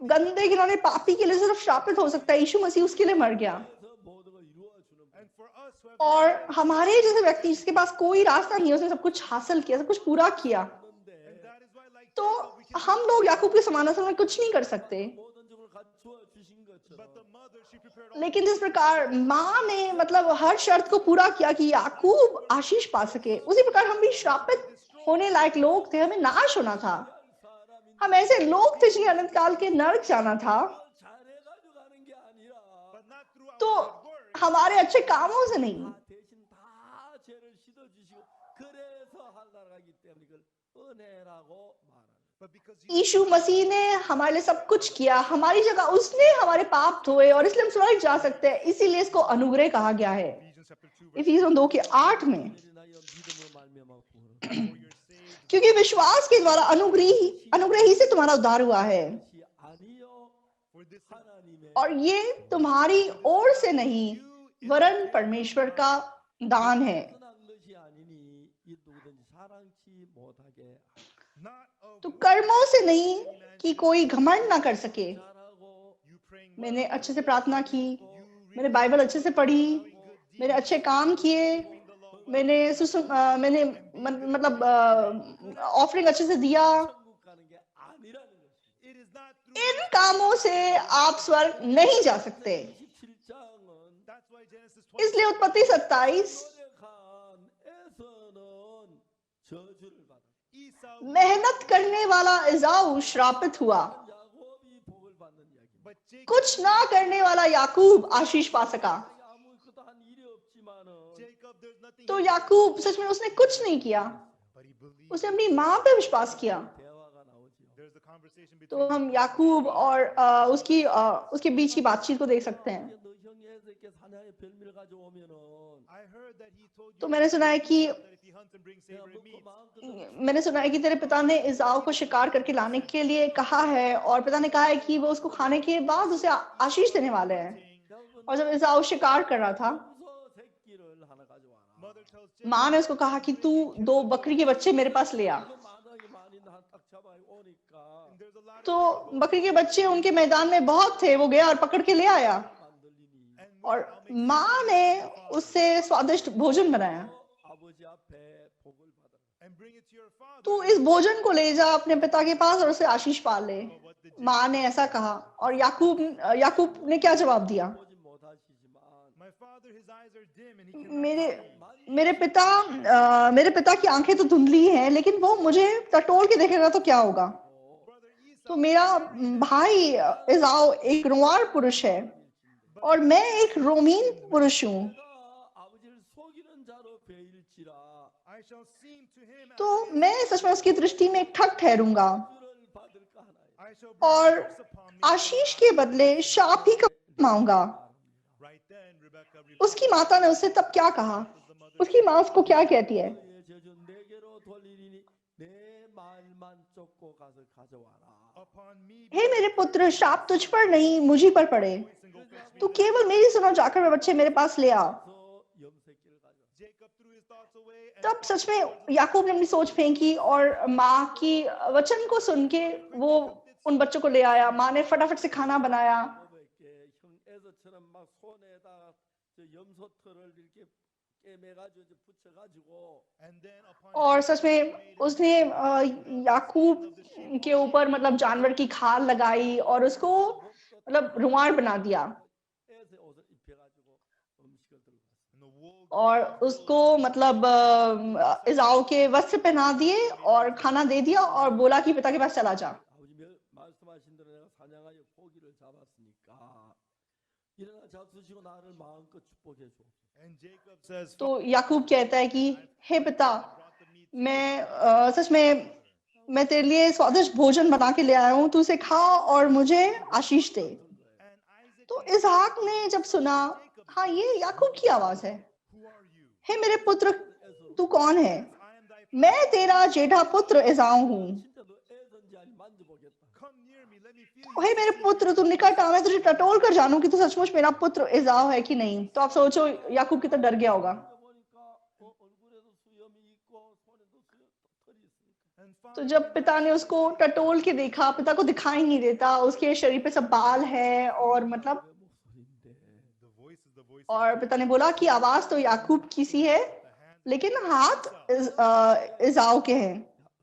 गंदे घिनौने पापी के लिए सिर्फ श्रापित हो सकता है। यीशु मसीह उसके लिए मर गया। 그래서 모든 걸 이루어 주는 and for us who have और हमारे जैसे व्यक्ति जिसके पास कोई रास्ता नहीं है, उसने सब कुछ हासिल किया, सब कुछ पूरा किया, 건데 that is why like तो Jacob, we can हम लोग याकूब के समान असल में कुछ नहीं कर सकते। 모든 적을 갖추어 주신 것처럼 but the mother she prepared all लेकिन जिस प्रकार माँ ने मतलब हर शर्त को पूरा किया कि याकूब आशीष पा सके, उसी प्रकार हम भी श्रापित होने लायक लोग थे, हमें नाश होना था। 사람이 हम ऐसे लोग थे जिन्हें अनंत काल के नरक जाना था। 잘해가지고 가는 게 아니라 but not through our तो good works हमारे अच्छे कामों से नहीं, 다 대신 다 죄를 씻어 주시고 그래서 하나가기 때문에 이걸 은혜라고 말하는. but because यीशु मसीह ने हमारे लिए सब कुछ किया, हमारी जगह उसने हमारे पाप धोए और इसलिए हम स्वर्ग जा सकते हैं, इसीलिए इसको अनुग्रह कहा गया है। Ephesians chapter 2 verse इफिसियों 2 के 8 में, 내리나여 믿음으로 말미암아 구원을 for you're saved क्योंकि विश्वास के द्वारा अनुग्रह ही से तुम्हारा उद्धार हुआ है, 것이 아니요 for this 하나님의 और ये तुम्हारी ओर से नहीं वरन परमेश्वर का दान है। 선한 것이 아니니 이 누구든지 사랑치 못하게 not of तो कर्मों से नहीं कि कोई घमंड ना कर सके। 잘하고 you praying मैंने अच्छे से प्रार्थना की, मैंने बाइबल अच्छे से पढ़ी, मैंने अच्छे काम किए, मैंने मतलब ऑफरिंग अच्छे से दिया, 천국 가는 게 아니라는 것이. it is not through इन कामों से आप स्वर्ग नहीं जा सकते। 27장은 that's why Genesis 20 इसलिए उत्पत्ति 27 노력한 에서는 저주를 받아. Esau मेहनत करने वाला इसाऊ श्रापित हुआ, 야곱이 복을 받는 이야기입니다. but Jacob कुछ ना करने वाला याकूब आशीष पा सका। 아무것도 한 일이 없지만은 there's nothing तो याकूब सच में उसने कुछ नहीं किया, but he believed उसने अपनी माँ पे विश्वास किया। 대화가 ना오지요. there's the conversation तो between हम याकूब और उसके बीच की बातचीत को देख सकते हैं। 너 형이 이렇게 사냥의 별미를 가져오면은 I heard that he told तो you मैंने सुना है कि that if he hunts and brings 내가 savory 먹고 meat 마음껏 मैंने सुना है कि तेरे पिता ने इसाऊ को शिकार करके लाने के लिए कहा है, और पिता ने कहा है कि वो उसको खाने के बाद उसे आशीष देने वाले हैं। और जब इसाऊ शिकार कर रहा था, 우서 새끼를 하나 가져와라. mother tells Jacob माँ ने उसको कहा कि तू 2 बकरी के बच्चे मेरे पास ले आ। 그 마당이 많이 딱 잡아 오니까 there's a lot तो बकरी के बच्चे उनके मैदान में बहुत थे, वो गया और पकड़ के ले आया, 만들리니 and और माँ ने उससे स्वादिष्ट भोजन बनाया। 아버지 앞에 복을 받아. and bring it to your father तू इस भोजन को ले जा अपने पिता के पास और उसे आशीष पा ले। what did माँ ने ऐसा कहा, और याकूब ने क्या जवाब दिया? 보지 못하시지만 my father his eyes are dim and he cannot मेरे पिता की आंखें तो धुंधली हैं, लेकिन वो मुझे टटोल के देखेगा तो क्या होगा? brother Esau तो मेरा भाई इसाऊ एक रोंवार पुरुष है और मैं एक रोमीन पुरुष हूँ, 내가 아버지를 속이는 자로 베일지라 I shall seem to him as तो मैं सच में उसकी दृष्टि में एक ठग ठहरूंगा 주를 받을까 하나요. I shall bring और curse upon me आशीष के बदले शाप ही कमाऊंगा। right then Rebecca उसकी माता ने उससे तब क्या कहा? उसकी माँ उसको क्या कहती है? 너의 저주 내게로 돌리리니 내 말만 쫓고 가서 가져와라. Upon me हे मेरे पुत्र, श्राप तुझ पर नहीं मुझी पर पड़े, तू केवल मेरी सुनो, जाकर वे बच्चे मेरे पास ले आ। 그래서 염색기를 가져. Jacob threw his thoughts away and तब सच में याकूब ने अपनी सोच फेंकी और माँ की वचन को सुन के वो उन बच्चों को ले आया। माँ ने फटाफट से खाना बनाया 야곱에게 형 에서처럼 막 손에다가 저 염소털을 이렇게 깨매가지고 이제 붙여가지고 and then upon और सच में उसने याकूब के ऊपर मतलब जानवर की खाल लगाई और उसको मतलब रुमाल बना दिया 애새 옷을 입혀가지고 음식을 들고 갔어. and the wool और उसको मतलब इज़ाऊ के वस्त्र पहना दिए और खाना दे दिया और बोला कि पिता के पास चला जा। 아버지 말씀하신 대로 내가 사냥하여 고기를 잡았으니까 일어나 잡수시고 나를 마음껏 축복해 줘. and Jacob says तो याकूब कहता है कि हे पिता, मैं सच में मैं तेरे लिए स्वादिष्ट भोजन बना के ले आया हूँ, तू उसे खा और मुझे आशीष दे। and Isaac तो इसहाक ने जब सुना, हाँ ये याकूब की आवाज है, who are you हे मेरे पुत्र तू कौन है? I am thy मैं तेरा जेठा पुत्र इज़ाऊ हूँ। 진짜 너 애든지 아니 만져보겠다. come near me let me feel you हे मेरे पुत्र तू निकट आ, मैं तुझे टटोल कर जानूं कि तू सचमुच मेरा पुत्र इज़ाऊ है कि नहीं। तो आप सोचो याकूब कितना डर गया होगा। 보니까 얼굴에도 수염이 있고 손에도 털이 있으니까. and तो find जब पिता ने उसको टटोल के देखा, पिता को दिखाई नहीं देता, उसके शरीर पे सब बाल है और मतलब 왜 목소리인데 the voice is the voice और पिता ने बोला कि आवाज तो याकूब की सी है, the hand लेकिन हाथ इज़ाऊ के हैं।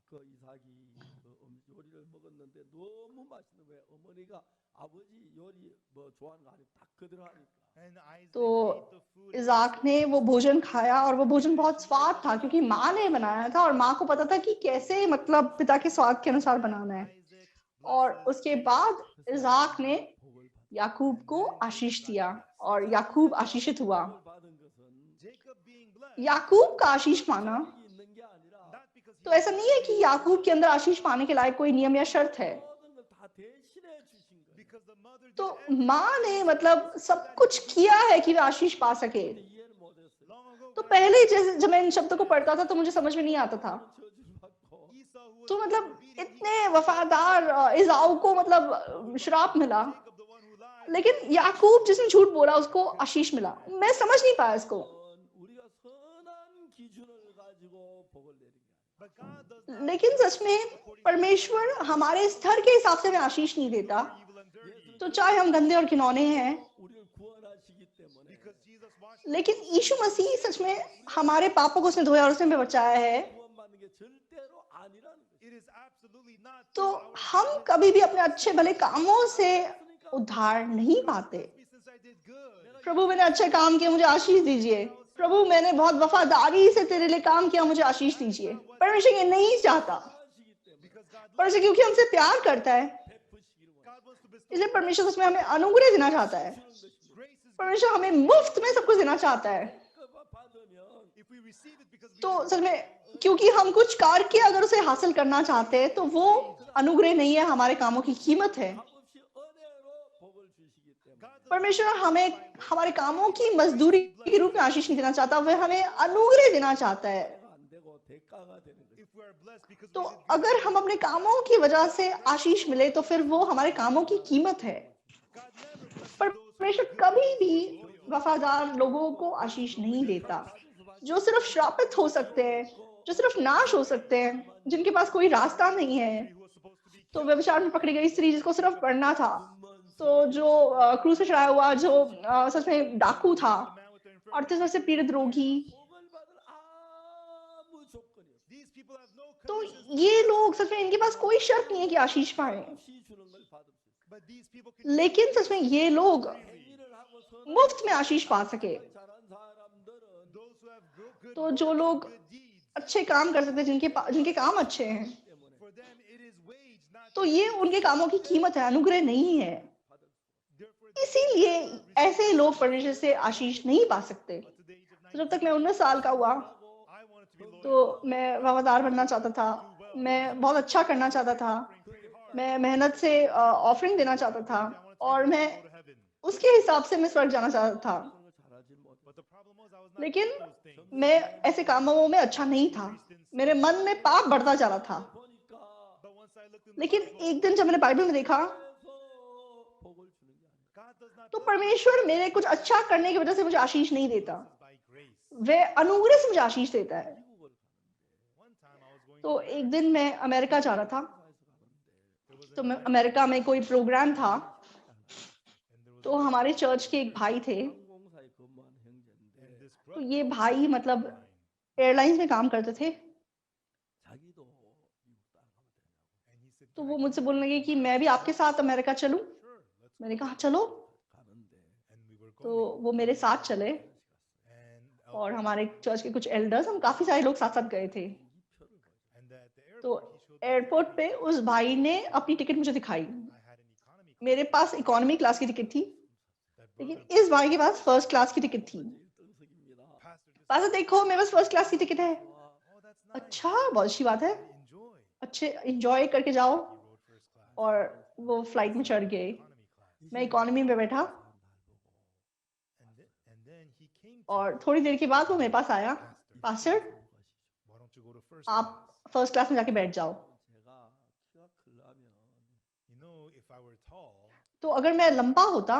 그 이삭이 그 요리를 먹었는데 너무 맛있는 거야. 어머니가 아버지 요리 뭐 좋아하는 거 아니고 딱 그대로 하니까. and Isaac तो ate the food इज़ाक ने वो भोजन खाया और वो भोजन बहुत स्वाद था क्योंकि माँ ने बनाया था और माँ को पता था कि कैसे मतलब पिता के स्वाद के अनुसार बनाना है। Isaac और उसके बाद इज़ाक ने 복을 받. याकूब को आशीष दिया और याकूब आशीषित हुआ। 복을 받은 것은 Jacob being blessed याकूब का आशीष पाना 자격이 있는 게 아니라 not because तो ऐसा नहीं है कि याकूब के अंदर आशीष पाने के लायक कोई नियम या शर्त है। 모든 걸 다 대신해 주신 거예요. because the mother did तो everything माँ ने मतलब सब कुछ किया है कि वे आशीष पा सके। 근데 इ해를 못했어요. long ago तो when पहले जैसे जब मैं इन शब्दों को पढ़ता था तो मुझे समझ में नहीं आता था। 저주를 받고 Esau who was तो मतलब obedient, इतने वफादार इज़ाऊ को मतलब श्राप मिला, Jacob the one who lied लेकिन याकूब जिसने झूठ बोला उसको आशीष मिला। मैं समझ नहीं पाया इसको। 우리가 선한 기준을 가지고 복을 내린 게 아니에요. but God does not लेकिन सच में परमेश्वर हमारे स्तर के हिसाब से हमें आशीष नहीं देता। evil and dirty तो चाहे हम गंदे और घिनौने हैं, 우리를 구원하시기 때문에 because Jesus washed लेकिन यीशु मसीह सच में हमारे पापों को उसने धोया और उसने हमें बचाया है। 구원받는 게 절대로 아니라는 거예요. it is absolutely not तो through our हम कभी भी अपने अच्छे भले कामों से उद्धार नहीं पाते। me since I did good प्रभु मैंने अच्छे काम किए, मुझे आशीष दीजिए। प्रभु मैंने बहुत वफादारी से तेरे लिए काम किया, मुझे आशीष दीजिए। परमेश्वर ये नहीं चाहता। 구원하시기 때문에 because God loves परमेश्वर क्योंकि हमसे प्यार करता है, 베푸시기를 원해요. God wants to bestow इसलिए परमेश्वर उसमें हमें अनुग्रह देना चाहता है। 주는 것입니다. grace is परमेश्वर हमें मुफ्त में सब कुछ देना चाहता है। 그거 받으면 if we receive it because we तो did सच में क्योंकि हम कुछ करके अगर उसे हासिल करना चाहते हैं तो वो अनुग्रह नहीं है, हमारे कामों की कीमत है। 값없이 은혜로 복을 주시기 때문에 God does परमेश्वर हमें हमारे कामों की मजदूरी के रूप में आशीष नहीं देना चाहता, वह हमें अनुग्रह देना चाहता है। 안 되고 대가가 되는 거예요. if we are blessed because तो we did good अगर हम अपने कामों की वजह से आशीष मिले तो फिर वो हमारे कामों की कीमत है। God never blesses पर those who परमेश्वर are good कभी भी loyal वफादार लोगों को आशीष नहीं देता। जो सिर्फ श्रापित हो सकते हैं, जो सिर्फ नाश हो सकते हैं, जिनके पास कोई रास्ता नहीं है। who was supposed to be तो व्यभिचार में पकड़ी गई स्त्री जिसको सिर्फ पढ़ना था, तो जो क्रूस पे चढ़ाया हुआ जो सच में डाकू था, the man with the infirmity. और तीसरे से पीड़ित रोगी, 복을 받을 아무 조건이 없어요. These people have no तो conditions, ये लोग सच में इनके पास कोई शर्त नहीं है कि आशीष पाए। 없이 주는 걸 받을 수 있어요. but these people can लेकिन सच में ये लोग 행위를 하고 선한 मुफ्त में आशीष पा सके। 잘한 사람들은 those who have good तो जो लोग good deeds अच्छे काम कर सकते हैं, जिनके काम अच्छे हैं, 때문에 for them it is wage not तो ये उनके कामों की कीमत है, अनुग्रह नहीं है। 받을 수 있어요. therefore इसीलिए ऐसे लोग परमेश्वर से आशीष नहीं पा सकते। to the age of तो जब तक मैं 19 साल का हुआ I wanted to be loyal तो मैं वफादार बनना चाहता था, मैं बहुत अच्छा करना चाहता था, मैं मेहनत से ऑफरिंग देना चाहता था और मैं go to heaven उसके हिसाब से मैं स्वर्ग जाना चाहता था। 그런 걸 잘하지 못해. But the problem was I was not लेकिन doing those things. मैं ऐसे कामों में अच्छा नहीं था, मेरे मन में पाप बढ़ता जा रहा था। 보니까 But once I looked in the लेकिन Bible, एक दिन जब मैंने बाइबल में देखा 그래서 복을 주는 게 아니야. God does not तो bless me परमेश्वर मेरे कुछ अच्छा करने की वजह से मुझे आशीष नहीं देता, by grace. वह अनुग्रह से मुझे आशीष देता है। 미국을 One time I was going तो to एक दिन मैं अमेरिका जा रहा था, there was तो an मैं event अमेरिका में कोई प्रोग्राम था, and there was तो हमारे चर्च के एक भाई थे, 항공사에 근무한 형제인데 and this तो brother ये भाई मतलब mine, एयरलाइंस में काम करते थे। 자기도 미국 따라가면 되냐고. and he said, तो "Can वो I मुझसे come बोलने with लगे you?" कि मैं भी आपके साथ अमेरिका चलूं। Sure, let's मैंने go. कहा चलो, 가는데 And we were तो going. वो मेरे साथ चले And और हमारे चर्च के कुछ एल्डर्स, हम काफी सारे लोग साथ साथ गए थे। 비행기표를 보여줘. and at the तो airport he showed me airport economy पे class. उस भाई ने अपनी टिकट मुझे दिखाई। I had an economy class. मेरे पास इकोनॉमी क्लास की टिकट थी, That लेकिन brother इस भाई के पास फर्स्ट क्लास की टिकट थी। 일등석입니다. pastor just पास देखो, मेरे पास फर्स्ट क्लास की टिकट है। 와, oh that's nice. अच्छा, बहुत अच्छी बात है, Enjoy. अच्छे एंजॉय करके जाओ। He rode first class. और वो फ्लाइट में चढ़ गए, Economy class. मैं इकोनॉमी में बैठा। And then he came to और me, थोड़ी देर के बाद वो मेरे पास आया, pastor, pastor why don't you go to first आप class? फर्स्ट क्लास में जाके बैठ जाओ। 제가 키가 크려면 You know, if I were tall, तो अगर मैं लंबा होता,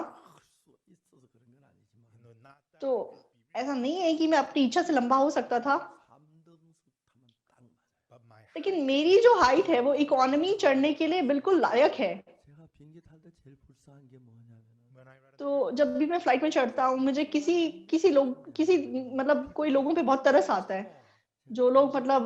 클 수 있어서 그런 건 아니지만 you know, not that तो I could be ऐसा नहीं है कि मैं अपनी इच्छा से लंबा हो सकता था, 3등석 타면 딱 맞아요. but my लेकिन मेरी जो हाइट है वो इकोनॉमी चढ़ने के लिए बिल्कुल लायक है। 제가 비행기 탈 때 제일 불쌍한 게 뭐냐면은 when I read तो जब भी मैं फ्लाइट में चढ़ता हूँ, मुझे किसी मतलब कोई लोगों पे बहुत तरस आता है, जो लोग मतलब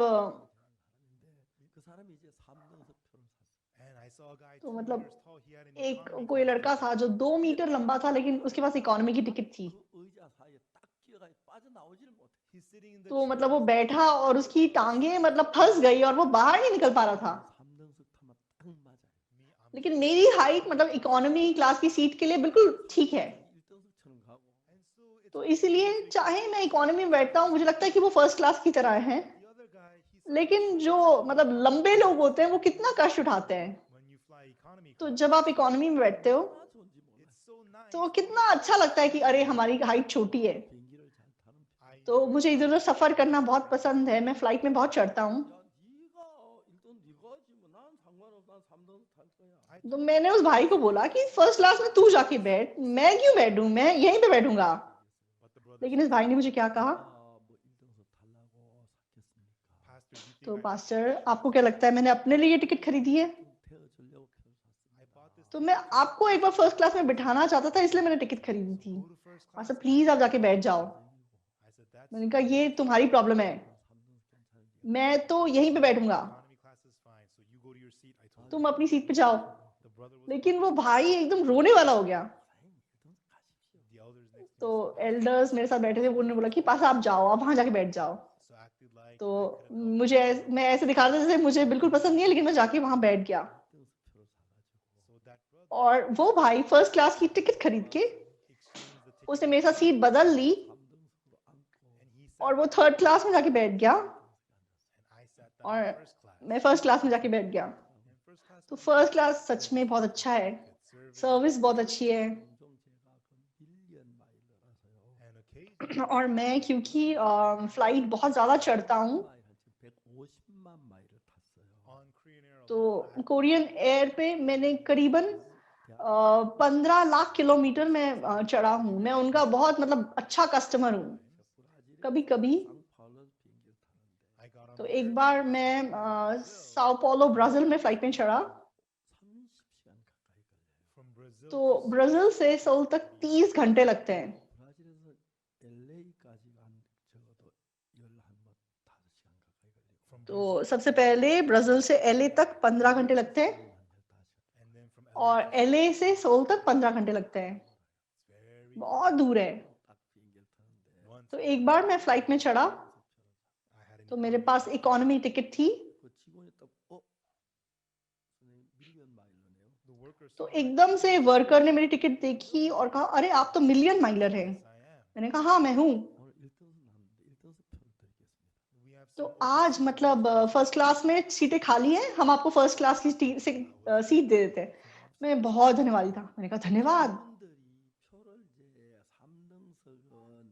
그 사람이 이제 3등석 표를 샀어요. and I saw a guy तो 2 मतलब meters tall, he had an एक economy कोई class लड़का ticket. था जो 2 मीटर लंबा था, लेकिन उसके पास इकोनॉमी की टिकट थी। 그 의자 사이에 딱 끼어가 빠져나오지를 못해. He's sitting in the तो chair. मतलब वो बैठा और उसकी टांगे मतलब फंस गई और वो बाहर नहीं निकल पा रहा था। 3등석 타면 딱 맞아요. Me, I'm लेकिन मेरी हाइट मतलब इकोनॉमी क्लास की सीट के लिए बिल्कुल ठीक है। 1등석처럼 गा고 and so it's तो like इसलिए so he चाहे मैं इकोनॉमी में बैठता हूँ, मुझे लगता है कि वो फर्स्ट क्लास की तरह है। the other guy he लेकिन जो मतलब लंबे लोग होते हैं वो कितना कष्ट उठाते हैं। when you fly economy तो class, जब आप इकोनॉमी में बैठते हो 얼마나 좋은지 몰라요. it's so nice. तो कितना अच्छा लगता है कि अरे हमारी हाइट छोटी है। 비행기를 잘 타는 편. I तो मुझे इधर उधर सफर करना बहुत पसंद है, मैं फ्लाइट में बहुत चढ़ता हूँ। 야, 네가 일단 네가 지금 난 상관없어. 난 3등석 탈 거야. तो मैंने उस भाई को बोला कि फर्स्ट क्लास में तू जाके बैठ, मैं क्यों बैठूं, मैं यहीं पे बैठूंगा। but the brother लेकिन इस भाई ने मुझे क्या कहा, 뭐 1등석 탈라고 샀겠습니까? pastor do you तो think पास्टर आपको क्या लगता है मैंने अपने लिए टिकट खरीदी है? 좀 태워주려고 표를 I 샀습니다. bought this तो मैं आपको एक बार फर्स्ट क्लास में बिठाना चाहता था, इसलिए मैंने टिकट खरीदी थी। go to first class? Pastor please आप जाके बैठ जाओ। I said that's मैंने कहा ये तुम्हारी प्रॉब्लम है, 3등석 괜찮은데. मैं तो यहीं पे बैठूंगा, economy class is fine, so you go to your seat. I told तुम अपनी सीट पे जाओ। the brother was लेकिन वो भाई एकदम रोने वाला हो गया। 사장님 1등석 가십시오. the elders next to तो me एल्डर्स मेरे साथ बैठे थे, उन्होंने बोला कि पास आप जाओ, आप वहां जाके बैठ जाओ। so acted like तो I could have helped. मुझे मैं ऐसे दिखा रहा था जैसे मुझे बिल्कुल पसंद नहीं है, लेकिन मैं जाके वहां बैठ गया। 1등석 표를 사가지고 So that brother और वो भाई फर्स्ट क्लास की टिकट खरीद के exchanged the ticket उसने मेरे साथ सीट बदल ली 3등석으로 앉고 and he और sat वो थर्ड क्लास में जाके बैठ गया and I sat down और in first class. मैं फर्स्ट क्लास में जाके बैठ गया। And first class तो was फर्स्ट क्लास सच में बहुत अच्छा है, good service सर्विस बहुत अच्छी है। 종종 제가 그 밀리언 마일러라서요. and occasionally और मैं क्योंकि फ्लाइट बहुत ज्यादा चढ़ता हूँ, 마일 한 150만 마일을 탔어요. on Korean Air तो alone, I had Korean air पे मैंने करीबन 15 लाख किलोमीटर में चढ़ा हूँ। मैं उनका बहुत मतलब अच्छा कस्टमर हूँ। कभी-कभी 상파울로 비행기를 타는데 I got on तो the एक airplane बार मैं साओ paulo ब्राजील में फ्लाइट में चढ़ा, 30시간 가까이 걸려요. from Brazil तो to ब्राजील से सोल तक 30 घंटे लगते हैं। 브라질에서 LA까지 한 적어도 5시간 가까이 걸리고 from तो सबसे पहले ब्राजील से एलए तक 15 घंटे लगते हैं and then from और LA to एलए से सोल तक 15 घंटे लगते हैं। it's very बहुत दूर है। 딱 비행기를 타는데 once तो एक बार मैं फ्लाइट में चढ़ा, I had an तो मेरे पास इकोनॉमी टिकट थी। 그 직원이 딱 선생님 밀리언 마일러네요. the worker तो saw my एकदम से वर्कर ने मेरी टिकट देखी और कहा अरे आप तो मिलियन माइलर हैं। yes, I am. मैंने कहा हाँ मैं हूँ। 오늘 1등석 나왔는데 1등석 표를 드리겠습니다. We have तो some open आज seats मतलब फर्स्ट क्लास में सीटें खाली हैं, हम आपको फर्स्ट क्लास की सीट दे देते हैं। मैं बहुत धन्यवादी था, मैंने कहा धन्यवाद। 직원들이 표를 이제 3등석은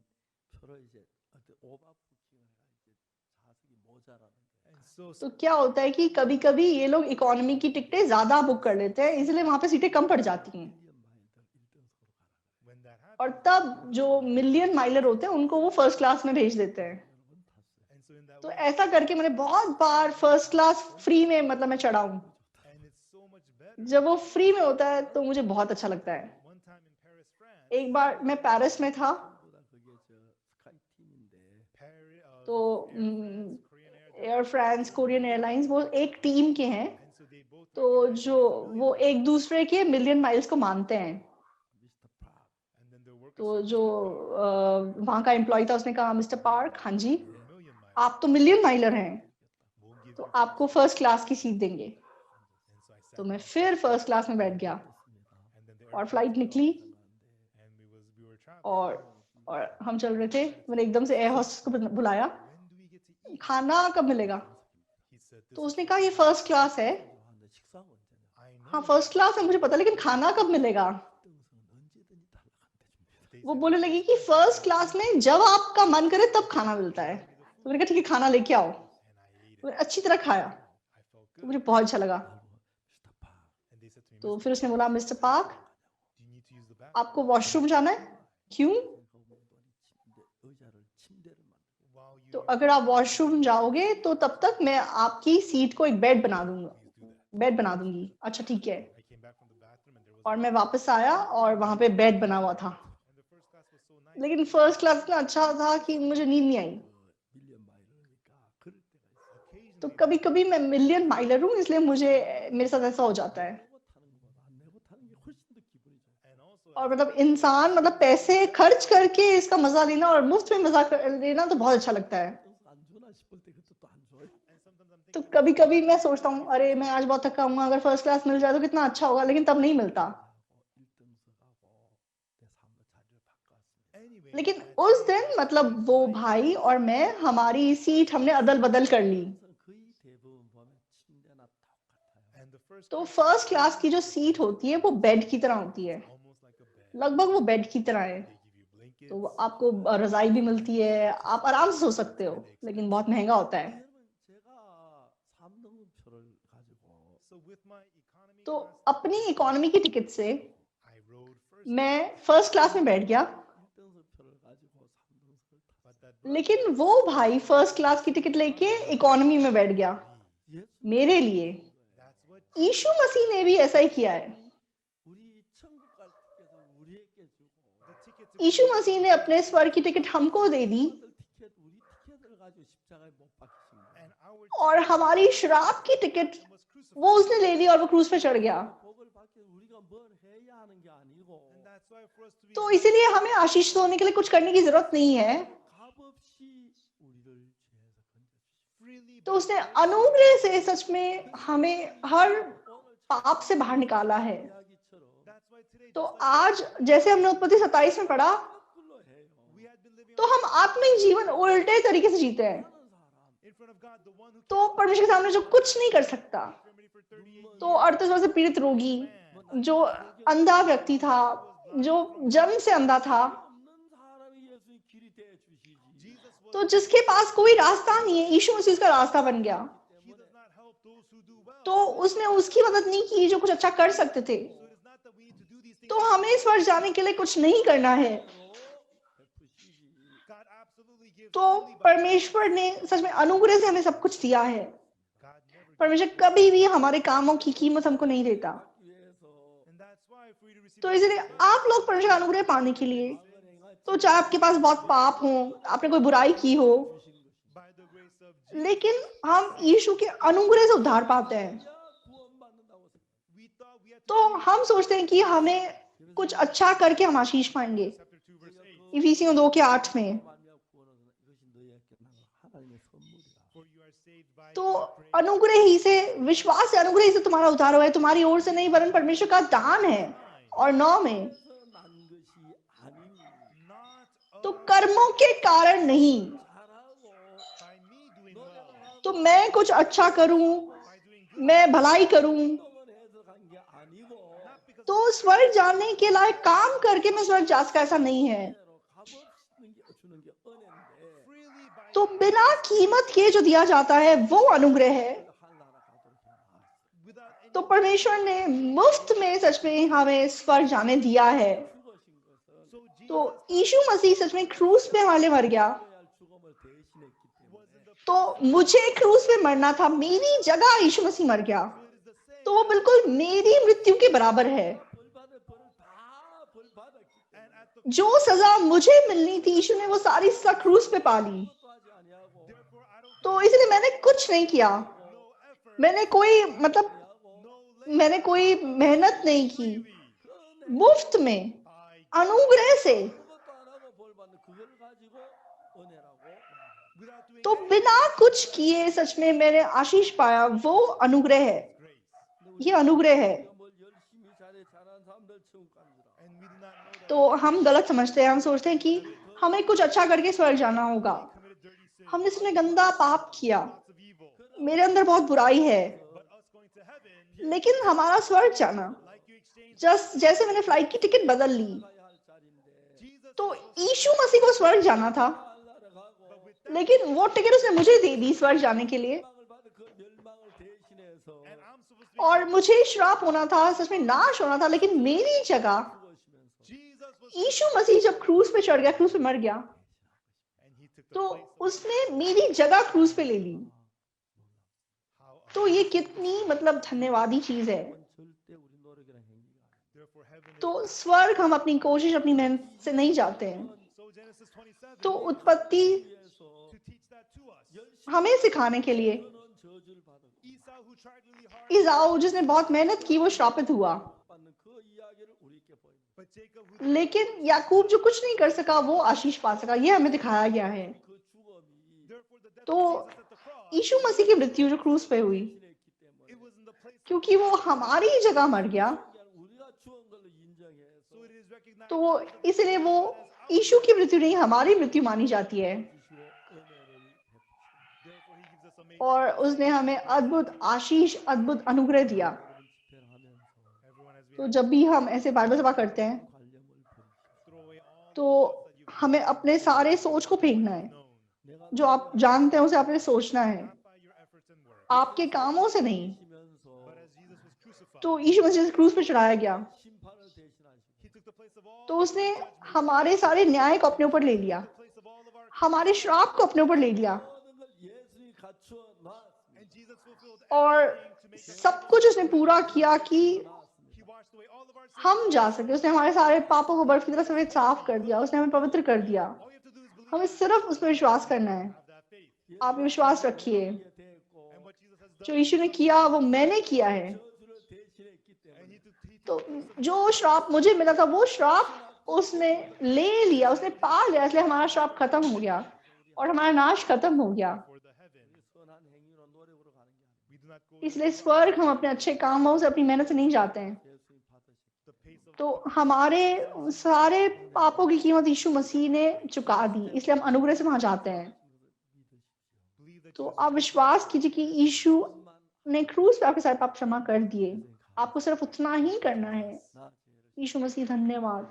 저러 이제 어떤 오버부킹을 해가 이제 좌석이 모자라는 거예요. And so तो क्या होता है कि कभी कभी ये लोग इकोनॉमी की टिकटें ज्यादा बुक कर लेते हैं, इसलिए वहां पे सीटें कम पड़ जाती हैं। 밀리언 마일들 1등석으로 가라 그래. when that happens, और तब जो मिलियन माइलर होते हैं उनको वो फर्स्ट क्लास में भेज देते हैं। 여러 번 탔어요. and so in that तो way, ऐसा करके मैंने बहुत बार फर्स्ट क्लास फ्री में मतलब मैं चढ़ा हूँ। and it's so much better. जब वो फ्री में होता है तो मुझे बहुत अच्छा लगता है। One time in Paris, France, एक बार मैं पेरिस में था, 보다 그게 저 스카이 팀인데 Paris, तो Korean Air, air France, Korean airlines वो एक टीम के हैं। and so they both तो जो वो एक दूसरे के मिलियन माइल्स को मानते हैं। 미스터 팍 and then their workers तो जो वहाँ का एम्प्लॉय था उसने कहा, मिस्टर पार्क, हाँ जी, million miles आप तो मिलियन माइलर हैं, will give तो you आपको फर्स्ट क्लास की सीट देंगे। and so I sat तो मैं down, फिर फर्स्ट क्लास में बैठ गया 됐습니다. and then the और airplane फ्लाइट निकली and we were traveling. और हम चल रहे थे। मैंने एकदम से एयर होस्टेस को बुलाया, When do we get to eat? खाना कब मिलेगा? He said this तो is उसने कहा ये फर्स्ट क्लास है। 좋아하는데 식사가 언제냐? I हाँ know. फर्स्ट क्लास है मुझे पता, लेकिन खाना कब मिलेगा? 1등석은 언제든지 달라간대 줍니다. They वो said, बोलने लगी कि फर्स्ट क्लास में जब आपका मन करे तब खाना मिलता है। तो मैंने कहा ठीक है, खाना लेके आओ। and I ate it. मैंने अच्छी तरह खाया, I felt तो good. मुझे बहुत अच्छा लगा। 미스터 팍 And they said to me, तो "Mister, फिर उसने बोला, mister park, do you need to use the bathroom?" आपको वॉशरूम जाना है? क्यों? 의자를 침대를 만들고 While you तो अगर आप वॉशरूम जाओगे तो तब तक मैं आपकी सीट को एक बेड बना दूंगा, please do that. बेड बना दूंगी। अच्छा ठीक है। I came back from the bathroom and there was और मैं वापस आया और वहां पे बेड बना हुआ था, and the first class was so nice. लेकिन फर्स्ट क्लास इतना अच्छा था कि मुझे नींद नहीं आई। 밀리언 마일이니까 그럴 때가 있어요. तो Occasionally, कभी कभी मैं मिलियन माइलर हूँ, इसलिए मुझे मेरे साथ ऐसा हो जाता है। 내고 타는 것보다 안 내고 타는 게 훨씬 더 기분이 좋아요. and also और मतलब इंसान मतलब पैसे खर्च करके इसका मजा लेना और मुफ्त में मजा लेना तो बहुत अच्छा लगता है। 안 주나 싶을 때 그것도 또 안 줘요. and sometimes I'm तो thinking कभी कभी मैं सोचता हूँ, अरे मैं आज बहुत थका हूँ, अगर फर्स्ट क्लास मिल जाए तो कितना अच्छा होगा, लेकिन तब नहीं मिलता। 1등석하고 내 삶의 자리를 바꿨습니다. anyway. लेकिन उस दिन मतलब वो भाई और मैं, हमारी सीट हमने अदल बदल कर ली। 거의 대부분 보면 침대나 똑같아요. And the first तो class फर्स्ट क्लास की जो सीट होती है वो बेड की तरह होती है, almost like a bed. लगभग वो बेड की तरह है। They give you blankets. तो आपको रजाई भी मिलती है, आप आराम से सो सकते हो, लेकिन बहुत महंगा होता है। 여러분 제가 3등급표를 가지고 So with my economy तो class, अपनी इकोनॉमी की टिकट से I rode first. मैं फर्स्ट क्लास में बैठ गया, 1등석표를 가지고 3등석을 탔어요. But that brother लेकिन वो भाई फर्स्ट क्लास की टिकट लेके इकोनॉमी में बैठ गया 예수 मेरे लिए। that's what यीशु मसीह ने भी ऐसा ही किया है। 우리 천국 갈 티켓을 우리에게 주고 the ticket to यीशु मसीह ने अपने स्वर्ग की टिकट हमको दे दी 우리 티켓을 가지고 십자가에 못 박히신 거예요. and our और हमारी शराब की टिकट was crucified. वो उसने ले ली और वो क्रूज पे चढ़ गया। 복을 받기 위해 우리가 뭘 해야 하는 게 아니고 And that's why for us to be तो इसीलिए हमें आशीष होने के लिए कुछ करने की जरूरत नहीं है। 값없이 우리를 죄에서 건져주시고 freely तो उसने अनुग्रह से सच में हमें हर पाप से बाहर निकाला है। 이야기처럼 that's why today तो just like आज जैसे हमने उत्पत्ति 27 में पढ़ा, 거꾸로 해요. we had been living तो हम आत्मिक जीवन उल्टे तरीके से जीते हैं। 하는 사람 in front of God, the one who तो परमेश्वर के सामने जो कुछ नहीं कर सकता, remedy for 38 तो 38 वर्ष से पीड़ित रोगी, जो अंधा व्यक्ति था, जो जन्म से अंधा था, 없는 사람이 예수의 길이 돼 주시지. Jesus was तो जिसके पास कोई रास्ता नहीं है, यीशु मसीह उसका रास्ता बन गया। he does not help those who do well. तो उसने उसकी मदद नहीं की जो कुछ अच्छा कर सकते थे। So it is not that we need to do these things. तो हमें स्वर्ग जाने के लिए कुछ नहीं करना है। 베푸시지. God absolutely gives तो only by परमेश्वर ने सच में अनुग्रह से हमें सब कुछ दिया है। God never gives. परमेश्वर कभी भी हमारे कामों की कीमत हमको नहीं देता। 위해서 And that's why for you to receive तो इसलिए आप लोग परमेश्वर का अनुग्रह पाने के लिए, 악을 행하지 तो चाहे आपके पास बहुत पाप हो, आपने कोई बुराई की हो, 주신 것이 by the grace of Jesus, लेकिन हम यीशु के अनुग्रह से उद्धार पाते हैं। 구원받는다고 생각해요. we thought we had to तो हम सोचते हैं कि हमें कुछ अच्छा करके हम आशीष पाएंगे। chapter 2 verse 8. इफिसियों 2 के 8 में, 말미암아 구원은 이것이 너희에게 나는 하나님의 선물이라. For you are saved by तो grace. अनुग्रह ही से, विश्वास से, अनुग्रह ही से तुम्हारा उद्धार हुआ है, तुम्हारी ओर से नहीं वरन परमेश्वर का दान है। और 9 में, 그래서 난 것이 아니니 Not तो of कर्मों के कारण नहीं, 잘하고 by me doing well, तो मैं कुछ अच्छा करूं, by doing good, मैं भलाई करूं, 운동을 해서 간 게 아니고 not because तो स्वर्ग जाने के लायक काम करके मैं स्वर्ग जा सका, ऐसा नहीं है। 값없는 게 주는 주는 게 은혜인데 freely by तो बिना कीमत के जो दिया जाता है वो अनुग्रह है। 하늘나라 가도록 해놨어. without any तो परमेश्वर ने मुफ्त में सच में हमें स्वर्ग जाने दिया है। 죽으신 것은 so तो Jesus यीशु मसीह सच में क्रूस पे हमारे लिए मर गया। 죽어야 할 죽음을 대신했기 was 때문에 in the तो मुझे क्रूस पे मरना था, मेरी जगह यीशु मसीह मर गया। so it is the same तो वो बिल्कुल मेरी मृत्यु के बराबर है। 벌받을 벌을 다 벌받았기 and 때문에 at the जो सजा मुझे मिलनी थी यीशु ने वो सारी सजा क्रूस पे पा ली। 그것도 하지 아니하고 therefore I don't तो इसलिए मैंने कुछ नहीं किया, no effort मैंने कोई मतलब 아니하고 no मैंने कोई मेहनत नहीं की, freely मुफ्त में by अनुग्रह से। 아무것도 안 하고 벌받는 그걸 가지고 은혜라고 말해요. without doing तो बिना कुछ किए सच में मैंने आशीष पाया, वो अनुग्रह है, grace ये अनुग्रह है। 우리가 뭘 열심히 잘한 사람들 천국 간 줄 알아. and we do not know that तो हम गलत समझते हैं, हम सोचते हैं कि हमें कुछ अच्छा करके स्वर्ग जाना होगा। we committed dirty sins हमने इसमें गंदा पाप किया, lots of evil मेरे अंदर बहुत बुराई है, but us going to heaven लेकिन हमारा स्वर्ग जाना, like you exchange जैसे मैंने फ्लाइट की टिकट बदल ली, 가야 할 자리인데 Jesus तो was supposed to यीशु मसीह को स्वर्ग जाना था, 하늘나라 가고 but with that लेकिन वो टिकट उसने मुझे दे दी स्वर्ग जाने के लिए। 멸망을 받은 그 멸망을 대신해서 and I'm supposed to be और मुझे श्राप होना था, सच में नाश होना था, लेकिन मेरी जगह 죽으시면서 Jesus was यीशु मसीह जब क्रूस पे चढ़ गया, क्रूस पे मर गया, and he took the तो place of उसने मेरी जगह क्रूस पे ले ली। how तो ये कितनी मतलब धन्यवादी चीज है। 그건 절대 우리 노력이랑 행위가 아니에요. therefore heaven is तो स्वर्ग हम अपनी कोशिश, अपनी मेहनत से नहीं जाते हैं। so Genesis 27 तो उत्पत्ति 위해서 to teach that to us 열심히 हमें सिखाने के लिए, 그는 저주를 받은 Esau who tried really hard इसाऊ जिसने बहुत मेहनत की वो श्रापित हुआ, 받는 그 이야기를 우리에게 보입니다. but Jacob who लेकिन याकूब जो कुछ नहीं कर सका वो आशीष पा सका, ये हमें दिखाया गया है। 그 죽음이 therefore the death तो of Jesus at the cross यीशु मसीह की मृत्यु जो क्रूस पे हुई, 대신했기 때문에 it was in the place of क्योंकि वो हमारी जगह मर गया, 우리가 죽은 걸로 인정해서 so it is recognized तो इसलिए वो यीशु की मृत्यु नहीं हमारी मृत्यु मानी जाती है। 주시고 은혜를 베푸시고 therefore he gives us amazing और उसने हमें अद्भुत आशीष, अद्भुत अनुग्रह दिया। 여러분 집회를 하면서 everyone as we तो जब भी हम ऐसे बाइबल सभा करते हैं 관념을 버리시고 throw away all तो the thoughts that you've हमें अपने सारे सोच को फेंकना है। known 내가 जो आप जानते हैं उसे आपने सोचना है, not by your efforts and work आपके कामों से नहीं। 시면서 but as Jesus was crucified तो यीशु मसीह क्रूस पे चढ़ाया गया, 심판을 대신하시고 he took the place of all तो उसने हमारे सारे न्याय को अपने ऊपर ले लिया, the place of all of our हमारे श्राप को अपने ऊपर ले लिया, 모든 걸 예수님이 갖추어 놨습니다. and Jesus fulfilled और everything to make us सब कुछ उसने पूरा किया कि he washed away all of our sins हम जा सके। उसने हमारे सारे पापों को बर्फ की तरह सफेद साफ कर दिया, उसने हमें पवित्र कर दिया। all you have to do is believe हमें सिर्फ उस पर विश्वास करना है। have that faith आप विश्वास रखिए, 이게 됐고 and what Jesus has जो done यीशु ने किया वो मैंने किया है। 저주를 대신했기 and 때문에 he तो took जो श्राप मुझे मिला था वो श्राप उसने ले लिया, उसने पा लिया, इसलिए हमारा श्राप खत्म हो गया और हमारा नाश खत्म हो गया। for the heaven 선한 행위로 노력으로 가는 게 아니에요. we do not go इसलिए स्वर्ग हम अपने अच्छे कामों से, अपनी मेहनत से नहीं जाते हैं। 예수님 받으시고 the pace of तो हमारे सारे पापों की कीमत यीशु मसीह ने चुका दी, इसलिए हम अनुग्रह से वहां जाते हैं। believe that तो आप विश्वास कीजिए कि यीशु ने क्रूस पे आपके सारे पाप क्षमा कर दिए। आपको सिर्फ उतना ही करना है। 나 यीशु मसीह धन्यवाद,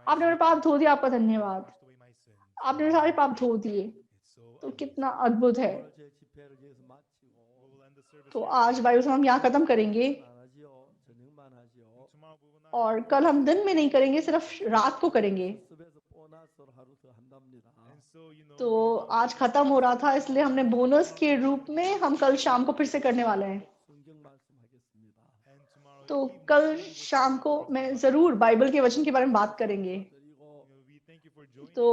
आपने मेरे पाप धो दिया, आपका धन्यवाद, washed away my sins आपने मेरे सारे पाप धो दिए। it's so तो कितना अद्भुत है। 오늘 제 집회를 여기서 마치고 we'll end the service तो here. आज बाइबल हम यहाँ खत्म करेंगे 안 하지요. 저녁만 하지요. tomorrow we will not और कल हम दिन में नहीं करेंगे, सिर्फ रात को करेंगे। 숲에서 보너스로 하루 더 한답니다. and so you know तो आज खत्म हो रहा था, इसलिए हमने बोनस के रूप में हम कल शाम को फिर से करने वाले हैं। 성경 말씀하겠습니다. and tomorrow तो evening कल शाम को मैं जरूर बाइबल के वचन के बारे में बात करेंगे। 그리고 we thank you for joining तो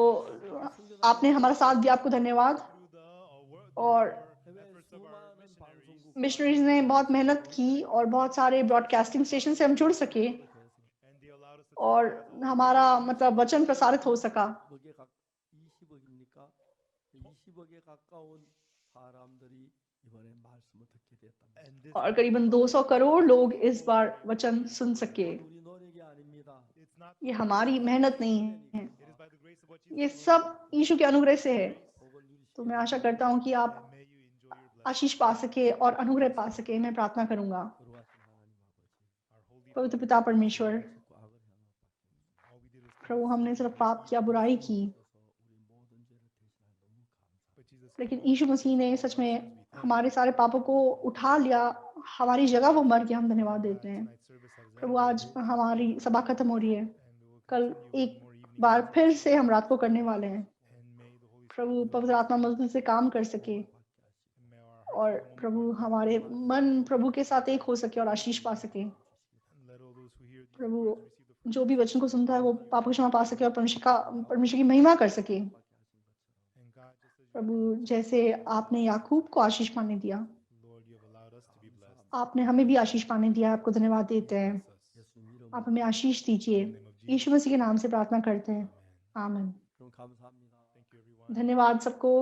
आपने हमारा साथ दिया, आपको धन्यवाद। through the work और 해외 efforts of our 수많은 missionaries 방송국 missionaries ने बहुत मेहनत की और बहुत सारे ब्रॉडकास्टिंग स्टेशन से हम जुड़ सके and they allowed us to और हमारा मतलब वचन प्रसारित हो सका। 20억입니까? 20억에 가까운 사람들이 이번에 말씀을 듣게 됐답니다. and this और करीबन 200 करोड़ लोग इस बार वचन सुन सके। 우리 노력이 아닙니다. it's not ये हमारी मेहनत नहीं है, it is by the grace of what you ये सब यीशु के अनुग्रह से है। 복을 누리시기 तो मैं आशा करता हूँ कि आप and may you enjoy your blessing आशीष पा सके और अनुग्रह पा सके। मैं प्रार्थना करूंगा। 거룩하신 하나님 아버지. our holy पवित्र पिता परमेश्वर, 짓고 악을 향하여 all we did is प्रभु हमने सिर्फ पाप किया, बुराई की, 우리 모든 죄를 लेकिन यीशु मसीह ने सच में हमारे सारे पापों को उठा लिया, हमारी जगह वो मर गया। हम धन्यवाद देते हैं प्रभु। आज हमारी सभा खत्म हो रही है, कल एक बार फिर से हम रात को करने वाले हैं। प्रभु पवित्र आत्मा मजबूत से काम कर सके और प्रभु हमारे मन प्रभु के साथ एक हो सके और आशीष पा सके। प्रभु जो भी वचन को सुनता है वो पाप की क्षमा पा सके और परमेश्वर की महिमा कर सके। प्रभु जैसे आपने याकूब को आशीष पाने दिया, आपने हमें भी आशीष पाने दिया। आपको धन्यवाद देते हैं। 예수 이름으로 आप हमें आशीष दीजिए। यीशु मसीह के नाम से प्रार्थना करते हैं, आमीन। 그럼 감사합니다. धन्यवाद सबको।